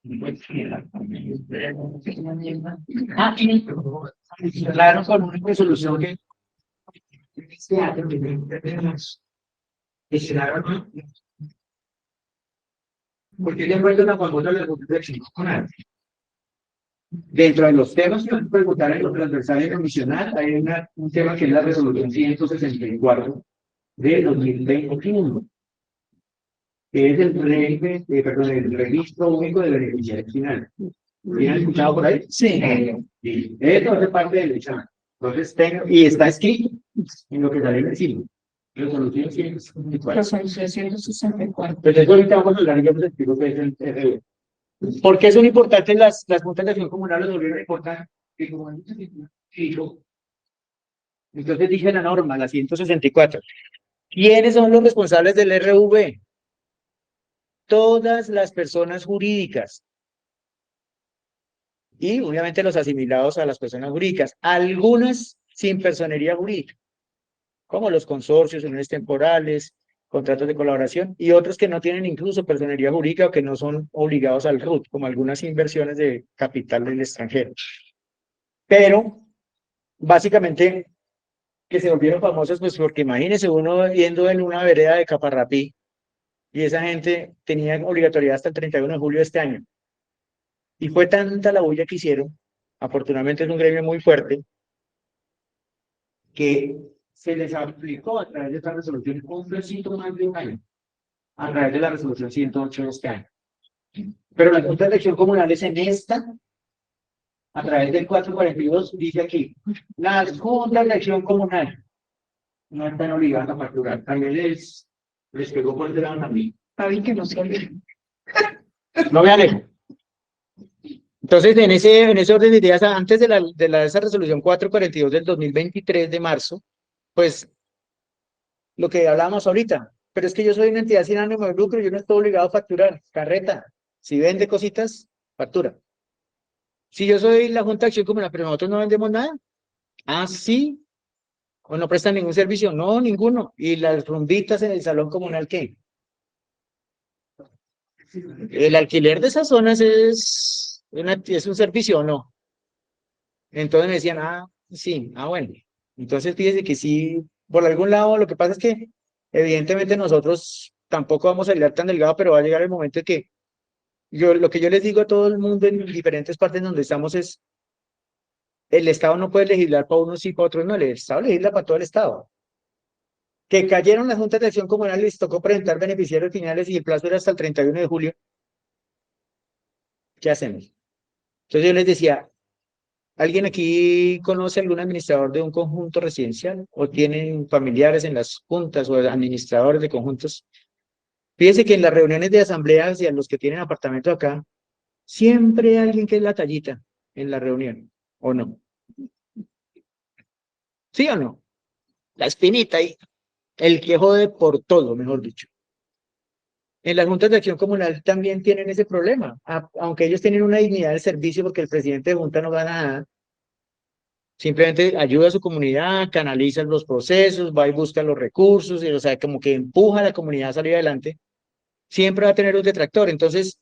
Claro, con una resolución que porque ya encuentran a Juan Bono en la Junta de Acción Comunal. Dentro de los temas que pueden votar en lo transversal y comisional, hay un tema que es la resolución 164 de 2021, que es el registro único de beneficiarios finales. ¿Tienen escuchado por ahí? Sí. Sí. Esto hace parte del examen. Entonces, y está escrito en lo que sale encima. Resolución 164. Resolución 164. Entonces, ahorita vamos a hablar y yo les explico qué es el RU. ¿Por qué son importantes las juntas de acción comunal? Los volvieron importantes. Entonces dije la norma, la 164. ¿Quiénes son los responsables del RV? Todas las personas jurídicas. Y obviamente los asimilados a las personas jurídicas. Algunas sin personería jurídica, como los consorcios, uniones temporales, contratos de colaboración, y otros que no tienen incluso personería jurídica o que no son obligados al RUT, como algunas inversiones de capital del extranjero. Pero, básicamente, que se volvieron famosos, pues porque imagínense uno yendo en una vereda de Caparrapí, y esa gente tenía obligatoriedad hasta el 31 de julio de este año. Y fue tanta la bulla que hicieron, afortunadamente es un gremio muy fuerte, que se les aplicó a través de esta resolución un plebiscito más de un año, a través de la resolución 108 de este año. Pero la Junta de Acción Comunal es en esta, a través del 442, dice aquí, las Juntas de Acción Comunal no están obligadas a facturar. También les pegó por el lado también. Está bien que no se olvide. No me alejo. Entonces, en ese orden de ideas, antes de esa resolución 442 del 2023 de marzo, pues, lo que hablábamos ahorita, pero es que yo soy una entidad sin ánimo de lucro, yo no estoy obligado a facturar, carreta, si vende cositas, factura. Si yo soy la Junta de Acción Comunal, pero nosotros no vendemos nada, ah, sí, o no prestan ningún servicio, no, ninguno, y las rumbitas en el salón comunal, ¿qué? El alquiler de esas zonas es un servicio o no. Entonces me decían, ah, sí, ah, bueno. Entonces fíjese que sí, por algún lado, lo que pasa es que evidentemente nosotros tampoco vamos a hilar tan delgado, pero va a llegar el momento en que lo que yo les digo a todo el mundo en diferentes partes donde estamos es, el Estado no puede legislar para unos y para otros, no, el Estado legisla para todo el Estado. Que cayeron las juntas de acción comunal, les tocó presentar beneficiarios finales y el plazo era hasta el 31 de julio. ¿Qué hacemos? Entonces yo les decía, ¿alguien aquí conoce algún administrador de un conjunto residencial? ¿O tienen familiares en las juntas o administradores de conjuntos? Fíjense que en las reuniones de asambleas y a los que tienen apartamento acá, siempre hay alguien que es la tallita en la reunión, ¿o no? ¿Sí o no? La espinita ahí, el que jode por todo, mejor dicho. En las juntas de acción comunal también tienen ese problema, aunque ellos tienen una dignidad de servicio porque el presidente de junta no gana nada, simplemente ayuda a su comunidad, canaliza los procesos, va y busca los recursos, y, o sea, como que empuja a la comunidad a salir adelante, siempre va a tener un detractor. Entonces,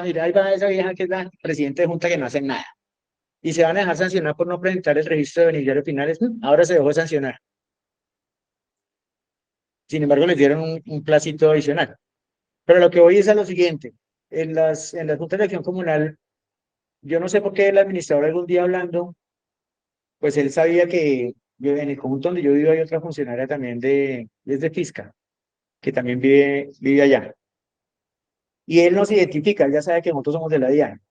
mira, ahí va esa vieja que es la presidenta de junta que no hace nada. Y se van a dejar sancionar por no presentar el registro de beneficiarios finales. Ahora se dejó de sancionar. Sin embargo, les dieron un placito adicional. Pero lo que voy es a lo siguiente. En las juntas de acción comunal, yo no sé por qué el administrador algún día hablando, pues él sabía que en el conjunto donde yo vivo hay otra funcionaria también desde Fisca, que también vive allá. Y él nos identifica, él ya sabe que nosotros somos de la DIAN.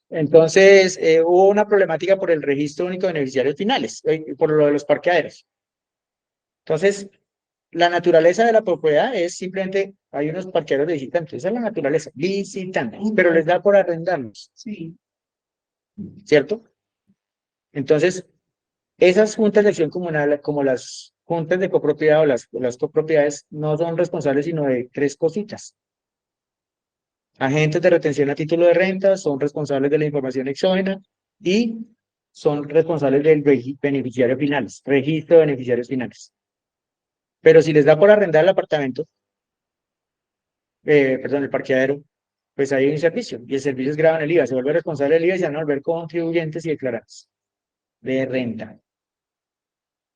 Entonces, hubo una problemática por el registro único de beneficiarios finales, por lo de los parqueaderos. Entonces, la naturaleza de la propiedad es simplemente, hay unos parqueaderos de visitantes, esa es la naturaleza, visitantes, pero les da por arrendarlos. Sí. ¿Cierto? Entonces, esas juntas de acción comunal, como las juntas de copropiedad o las copropiedades, no son responsables sino de tres cositas. Agentes de retención a título de renta, son responsables de la información exógena y son responsables del beneficiario finales, registro de beneficiarios finales. Pero si les da por arrendar el apartamento, el parqueadero, pues hay un servicio, y el servicio es grabado en el IVA, se vuelve responsable del IVA y se van a volver contribuyentes y declarantes de renta.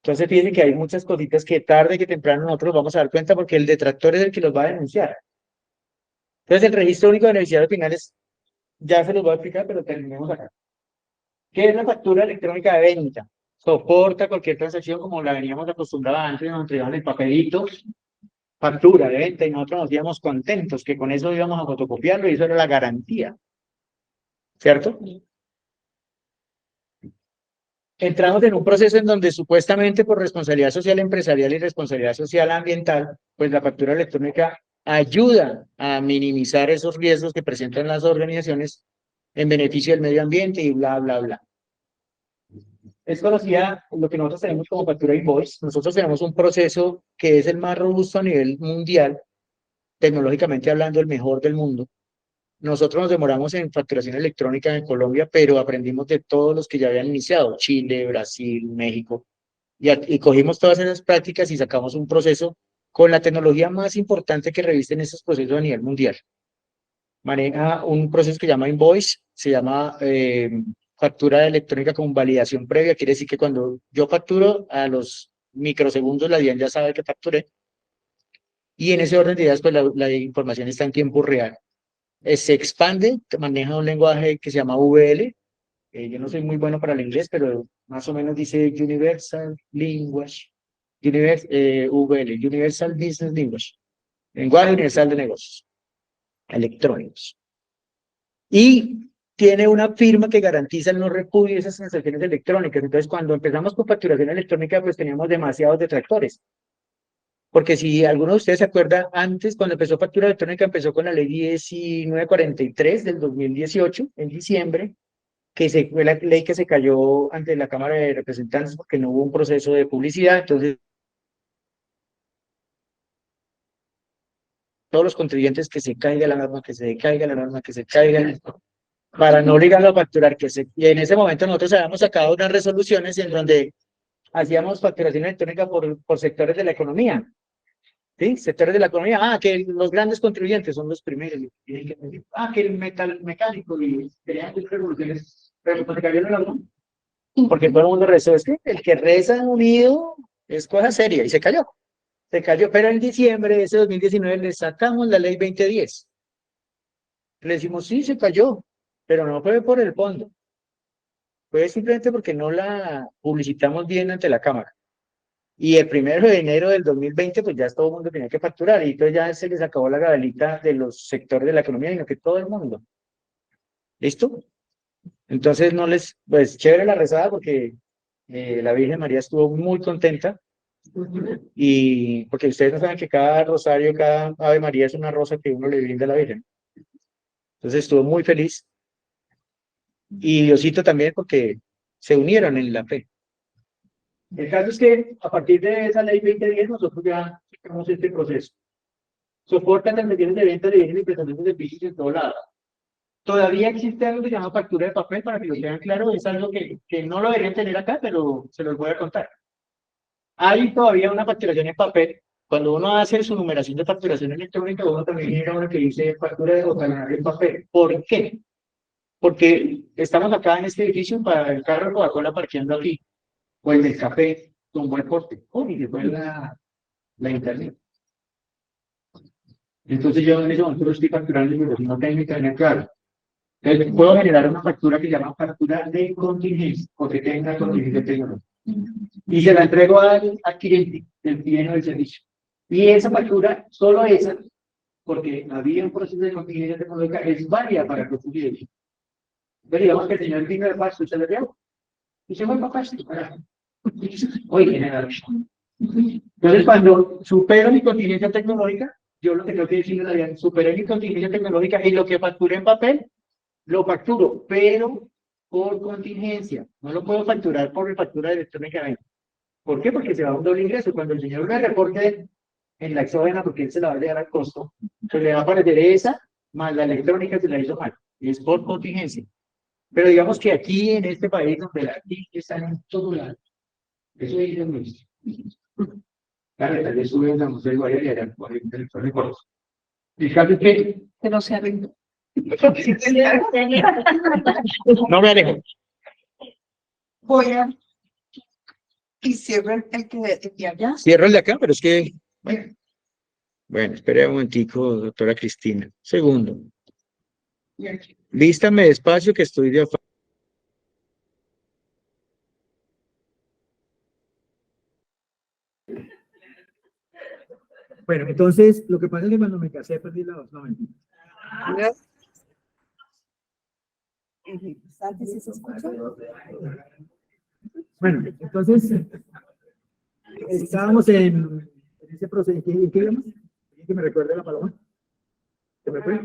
Entonces fíjense que hay muchas cositas que tarde que temprano nosotros vamos a dar cuenta porque el detractor es el que los va a denunciar. Entonces, el registro único de beneficiarios finales, ya se los voy a explicar, pero terminemos acá. ¿Qué es la factura electrónica de venta? Soporta cualquier transacción como la veníamos acostumbrados antes, nos entregaban el papelito, factura de venta, y nosotros nos íbamos contentos que con eso íbamos a fotocopiarlo y eso era la garantía. ¿Cierto? Entramos en un proceso en donde supuestamente por responsabilidad social empresarial y responsabilidad social ambiental, pues la factura electrónica ayuda a minimizar esos riesgos que presentan las organizaciones en beneficio del medio ambiente y bla, bla, bla. Es conocida lo que nosotros tenemos como factura invoice. Nosotros tenemos un proceso que es el más robusto a nivel mundial, tecnológicamente hablando, el mejor del mundo. Nosotros nos demoramos en facturación electrónica en Colombia, pero aprendimos de todos los que ya habían iniciado, Chile, Brasil, México, y cogimos todas esas prácticas y sacamos un proceso con la tecnología más importante que revisten esos procesos a nivel mundial. Maneja un proceso que se llama invoice, se llama factura electrónica con validación previa, quiere decir que cuando yo facturo, a los microsegundos la DIAN ya sabe que facturé, y en ese orden de ideas, pues la información está en tiempo real. Se expande, maneja un lenguaje que se llama VL. Yo no soy muy bueno para el inglés, pero más o menos dice Universal Language, VL, Universal Business Language, lenguaje universal de negocios electrónicos. Y tiene una firma que garantiza el no repudio de esas transacciones electrónicas. Entonces, cuando empezamos con facturación electrónica, pues teníamos demasiados detractores. Porque si alguno de ustedes se acuerda, antes, cuando empezó factura electrónica, empezó con la ley 1943 del 2018, en diciembre, que fue la ley que se cayó ante la Cámara de Representantes porque no hubo un proceso de publicidad. Entonces, todos los contribuyentes que se caiga la norma, que se decaiga la norma, que se caiga, para no obligarlo a facturar. Y en ese momento nosotros habíamos sacado unas resoluciones en donde hacíamos facturación electrónica por sectores de la economía. ¿Sí? Sectores de la economía, que los grandes contribuyentes son los primeros, que el metal mecánico, y querían hacer revoluciones, pero pues se cayó el norma, porque todo el mundo rezó, es que el que reza unido es cosa seria, y se cayó, pero en diciembre de ese 2019 le sacamos la ley 2010, le decimos, sí, se cayó, pero no fue por el fondo, fue simplemente porque no la publicitamos bien ante la Cámara. Y el 1 de enero del 2020, pues ya todo el mundo tenía que facturar, y entonces ya se les acabó la gabelita de los sectores de la economía, sino que todo el mundo. ¿Listo? Entonces pues chévere la rezada, porque la Virgen María estuvo muy contenta, y porque ustedes no saben que cada rosario, cada Ave María es una rosa que uno le brinda a la Virgen. Entonces estuvo muy feliz, y Diosito también, porque se unieron en la fe. El caso es que a partir de esa ley 2010 nosotros ya sacamos este proceso. Soportan transmisiones de venta de bienes y prestaciones de servicios en todo lado. Todavía existe algo que se llama factura de papel, para que lo tengan claro, es algo que no lo deberían tener acá, pero se los voy a contar. Hay todavía una facturación en papel. Cuando uno hace su numeración de facturación electrónica, uno también genera una que dice factura de talonario en papel. ¿Por qué? Porque estamos acá en este edificio para el carro de Coca-Cola parqueando aquí, o el del café, con buen corte, y después la internet. Entonces yo en ese momento lo estoy facturando y si no tengo internet, claro. Entonces puedo generar una factura que se llama factura de contingencia, porque tenga contingencia tecnológica. Y se la entrego al cliente, del cliente del servicio. Y esa factura, solo esa, porque había un proceso de contingencia tecnológica, es válida para que tú quieras. Pero digamos que el señor vino de paso, se le dio. Y se fue para paso. Oye, general. Entonces, cuando supero mi contingencia tecnológica, yo lo que tengo que decirle a la DIAN, superé mi contingencia tecnológica y lo que facturé en papel, lo facturo, pero por contingencia. No lo puedo facturar por factura electrónicamente. ¿Por qué? Porque se va a un doble ingreso. Cuando el señor me reporte en la exógena, porque él se la va a dejar al costo, pues le va a aparecer esa, más la electrónica se la hizo mal. Y es por contingencia. Pero digamos que aquí, en este país, donde la TIC está en todo lado, eso dice el ministro. Claro, tal vez suben la museo igual y harán por el recorte. El caso es que no se arregló. no me alejo. Voy a... Y cierro el que de allá. Cierro el de acá, pero es que, bueno, Bueno, espere un momentico, doctora Cristina. Segundo. Vístame despacio que estoy de afán. Bueno, entonces, lo que pasa es que cuando me casé perdí la voz. No, mentira. ¿Antes sí se escucha? Bueno, entonces, estábamos en ese proceso. ¿En qué íbamos? ¿Que me recuerde la paloma? ¿Se me fue?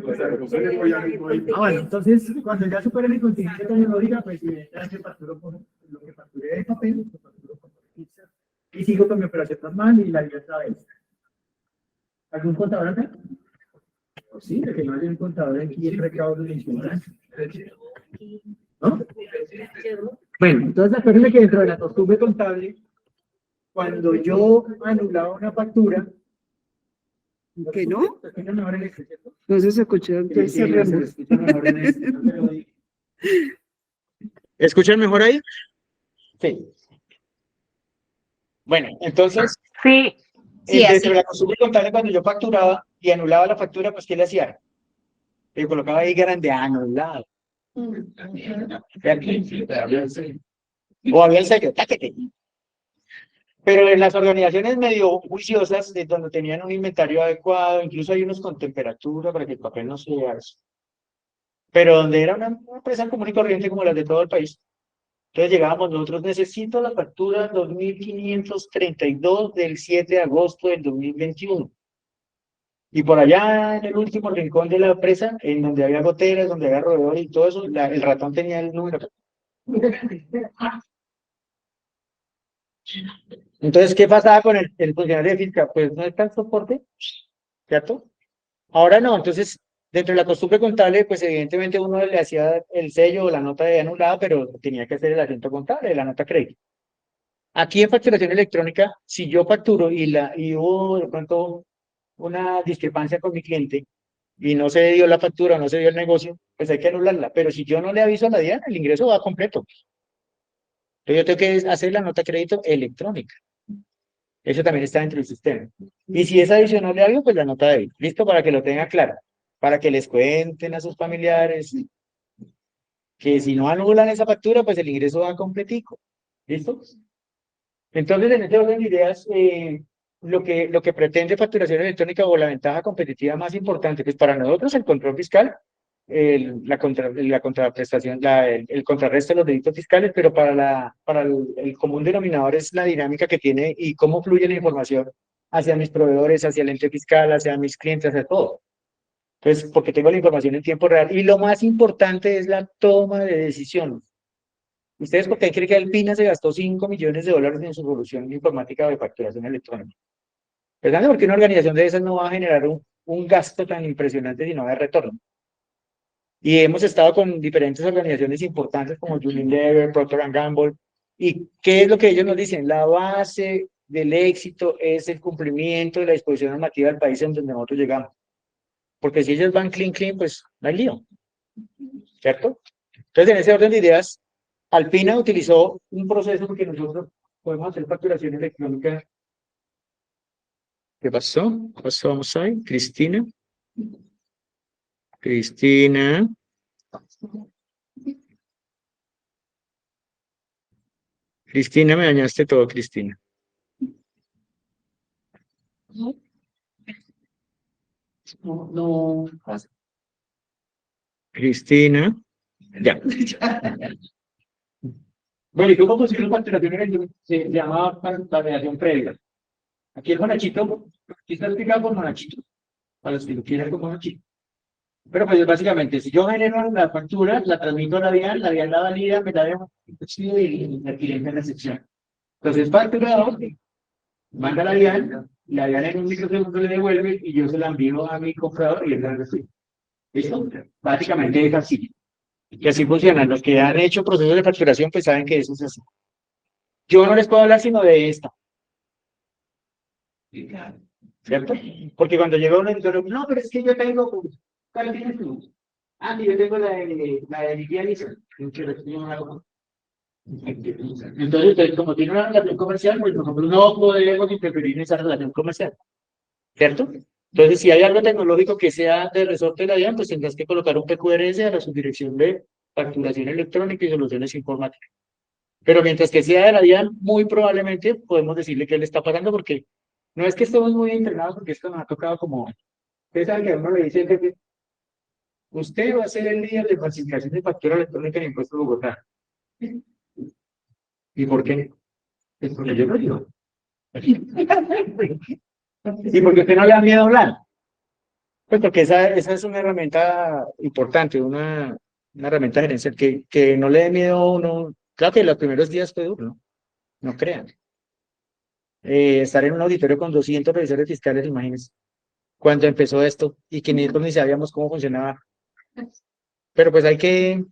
Bueno, entonces, cuando ya superé mi contingencia tecnológica, pues evidentemente facturo por lo que facturé de papel, lo facturo por pizza, y sigo con mi operación normal y la libertad de esta. ¿Algún contador acá? Posible que no haya un contador aquí en recaudo de insurance. ¿No? Bueno, entonces acuérdense que dentro de la costumbre contable, cuando yo anulaba una factura, ¿Que no? se escucha mejor en este, ¿cierto? No se escuchó, entonces Sí, se cerremos. escucha mejor en este, no te lo digo. ¿Escuchan mejor ahí? Sí. Bueno, entonces, Sí, dentro de la costumbre contable, cuando yo facturaba y anulaba la factura, pues, ¿qué le hacía? Le colocaba ahí grande anulado. O había el sello, táquete. Pero en las organizaciones medio juiciosas, de donde tenían un inventario adecuado, incluso hay unos con temperatura para que el papel no se vea eso. Pero donde era una empresa común y corriente como las de todo el país, entonces llegábamos nosotros, necesito la factura 2532 del 7 de agosto del 2021. Y por allá en el último rincón de la empresa, en donde había goteras, donde había roedores y todo eso, el ratón tenía el número. Entonces, ¿qué pasaba con el funcionario de fiscal? Pues no está el soporte, ¿cierto? Ahora no, entonces, dentro de la costumbre contable, pues evidentemente uno le hacía el sello o la nota de anulada, pero tenía que hacer el asiento contable de la nota crédito. Aquí en facturación electrónica, si yo facturo y hubo de pronto una discrepancia con mi cliente y no se dio la factura, no se dio el negocio, pues hay que anularla. Pero si yo no le aviso a la DIAN, el ingreso va completo. Entonces yo tengo que hacer la nota de crédito electrónica. Eso también está dentro del sistema. Y si es adicional de algo, pues la nota de débito. Listo, para que lo tenga claro. Para que les cuenten a sus familiares que si no anulan esa factura, pues el ingreso va completico. ¿Listo? Entonces, en este orden de ideas, lo que pretende facturación electrónica o la ventaja competitiva más importante, pues para nosotros el control fiscal, la contraprestación, el contrarresto de los delitos fiscales, pero para el común denominador es la dinámica que tiene y cómo fluye la información hacia mis proveedores, hacia el ente fiscal, hacia mis clientes, hacia todo. Entonces, porque tengo la información en tiempo real. Y lo más importante es la toma de decisiones. ¿Ustedes por qué creen que Alpina se gastó $5 millones en su solución informática de facturación electrónica? ¿Verdad? Porque una organización de esas no va a generar un gasto tan impresionante si no hay retorno. Y hemos estado con diferentes organizaciones importantes como Unilever, Procter & Gamble. ¿Y qué es lo que ellos nos dicen? La base del éxito es el cumplimiento de la disposición normativa del país en donde nosotros llegamos. Porque si ellos van clean, pues no hay lío. ¿Cierto? Entonces, en ese orden de ideas, Alpina utilizó un proceso porque nosotros podemos hacer facturación electrónica. ¿Qué pasó? ¿Qué pasó? Vamos ahí. Cristina. Cristina. Cristina, me dañaste todo, Cristina. No. Cristina. Ya. Bueno, ¿y cómo funciona la facturación electrónica? Se llama facturación previa. Aquí el monachito, aquí está explicado por monachito, para los que lo quieran con monachito. Pero pues básicamente, si yo genero la factura, la transmito a la DIAN la valida, me la dejo y la cliente en la sección. Entonces, facturado, manda a la DIAN en un microsegundo le devuelve y yo se la envío a mi comprador y él la recibe. ¿Listo? Básicamente es así. Y así funcionan. Los que han hecho procesos de facturación, pues saben que eso es así. Yo no les puedo hablar sino de esta. ¿Cierto? Porque cuando llega un editor, no, pero es que yo tengo, ¿cuál tienes tú? Ah, yo tengo la de Livianisa. Entonces, como tiene una relación comercial, pues nosotros no podemos interferir en esa relación comercial. ¿Cierto? Entonces, si hay algo tecnológico que sea de resorte de la DIAN, pues tendrás que colocar un PQRS a la subdirección de facturación electrónica y soluciones informáticas. Pero mientras que sea de la DIAN, muy probablemente podemos decirle que él está pagando porque no es que estemos muy entrenados, porque esto nos ha tocado como, ustedes saben que a uno le dice el jefe, usted va a ser el líder de falsificación de factura electrónica en Impuestos de Bogotá. ¿Y por qué? Es porque yo lo digo. ¿Y porque usted no le da miedo hablar? Pues porque esa es una herramienta importante, una herramienta gerencial que no le dé miedo a uno. Claro que los primeros días fue duro, ¿no? No crean. Estar en un auditorio con 200 revisores fiscales, imagínense, cuando empezó esto y que ni sabíamos cómo funcionaba. Pero pues hay que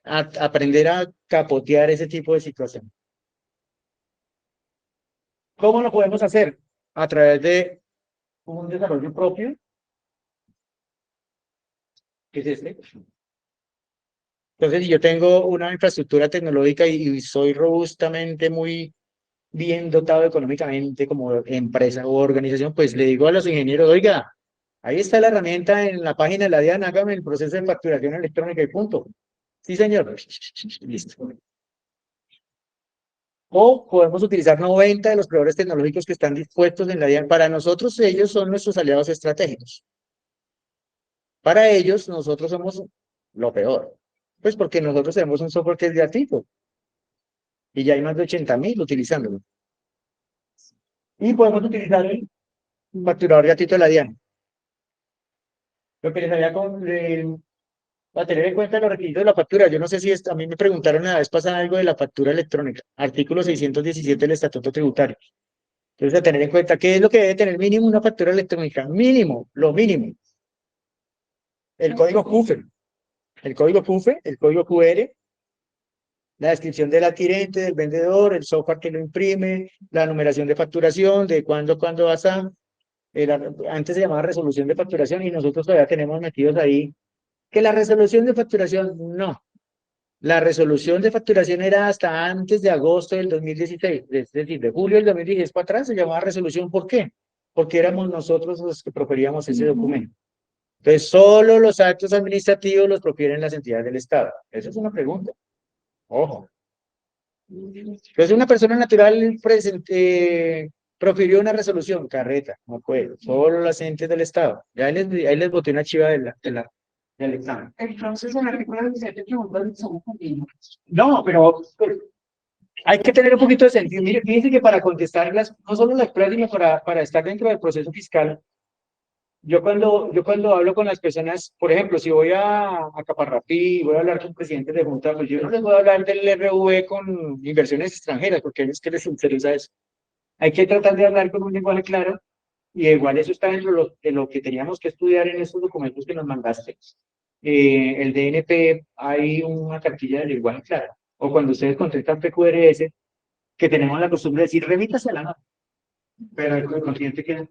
aprender a capotear ese tipo de situación. ¿Cómo lo podemos hacer? A través de un desarrollo propio, que es este. Entonces, si yo tengo una infraestructura tecnológica y soy robustamente muy bien dotado económicamente como empresa o organización, pues le digo a los ingenieros, oiga, ahí está la herramienta en la página de la DIAN, hágame el proceso de facturación electrónica y punto. Sí, señor. Listo. O podemos utilizar 90 de los proveedores tecnológicos que están dispuestos en la DIAN. Para nosotros, ellos son nuestros aliados estratégicos. Para ellos, nosotros somos lo peor. Pues porque nosotros tenemos un software que es gratuito. Y ya hay más de 80.000 utilizándolo. Y podemos utilizar el facturador gratuito de la DIAN. Lo que les había para tener en cuenta los requisitos de la factura. Yo no sé si a mí me preguntaron la vez pasada algo de la factura electrónica. Artículo 617 del Estatuto Tributario. Entonces, a tener en cuenta, ¿qué es lo que debe tener mínimo una factura electrónica? Mínimo, lo mínimo. El código CUFE. El código CUFE, el código QR, la descripción del adquirente, del vendedor, el software que lo imprime, la numeración de facturación, de cuándo vas a... antes se llamaba resolución de facturación y nosotros todavía tenemos metidos ahí que la resolución de facturación, no. La resolución de facturación era hasta antes de agosto del 2016, es decir, de julio del 2016 para atrás se llamaba resolución. ¿Por qué? Porque éramos nosotros los que proferíamos ese documento. Entonces, solo los actos administrativos los profieren las entidades del Estado. Esa es una pregunta. Ojo. Entonces, una persona natural profirió una resolución, carreta, no puede. Solo las entes del Estado. Ya ahí les boté una chiva del examen. Entonces, el artículo 17 pregunta si somos convenientes. No, pero pues, hay que tener un poquito de sentido. Mire, fíjense que para contestar no solo las pruebas, sino para estar dentro del proceso fiscal, yo cuando hablo con las personas, por ejemplo, si voy a Caparrapí, voy a hablar con presidentes de junta, pues yo no les voy a hablar del RV con inversiones extranjeras, porque a ellos que les interesa eso. Hay que tratar de hablar con un lenguaje claro, y igual eso está dentro de lo que teníamos que estudiar en estos documentos que nos mandaste. El DNP, hay una cartilla de lenguaje claro. O cuando ustedes contestan PQRS, que tenemos la costumbre de decir, remítase a la nota. Pero el consciente que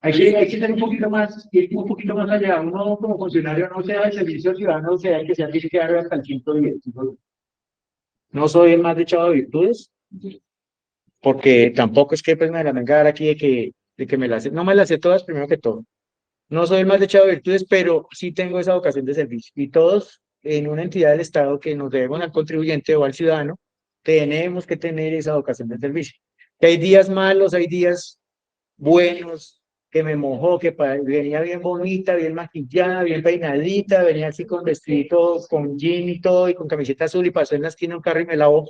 hay que tener un poquito más, ir un poquito más allá. Uno como funcionario no sea el servicio ciudadano, sea el que sea que hasta el 110. No soy el más echado de virtudes, porque tampoco es que pues, me la venga a dar aquí de que me las sé. No me las sé todas primero que todo. No soy el más echado de virtudes, pero sí tengo esa vocación de servicio. Y todos en una entidad del Estado que nos debemos al contribuyente o al ciudadano, tenemos que tener esa vocación de servicio. Que hay días malos, hay días buenos, que me mojó, que venía bien bonita, bien maquillada, bien peinadita, venía así con vestidito, con jean y todo, y con camiseta azul, y pasó en la esquina un carro y me lavó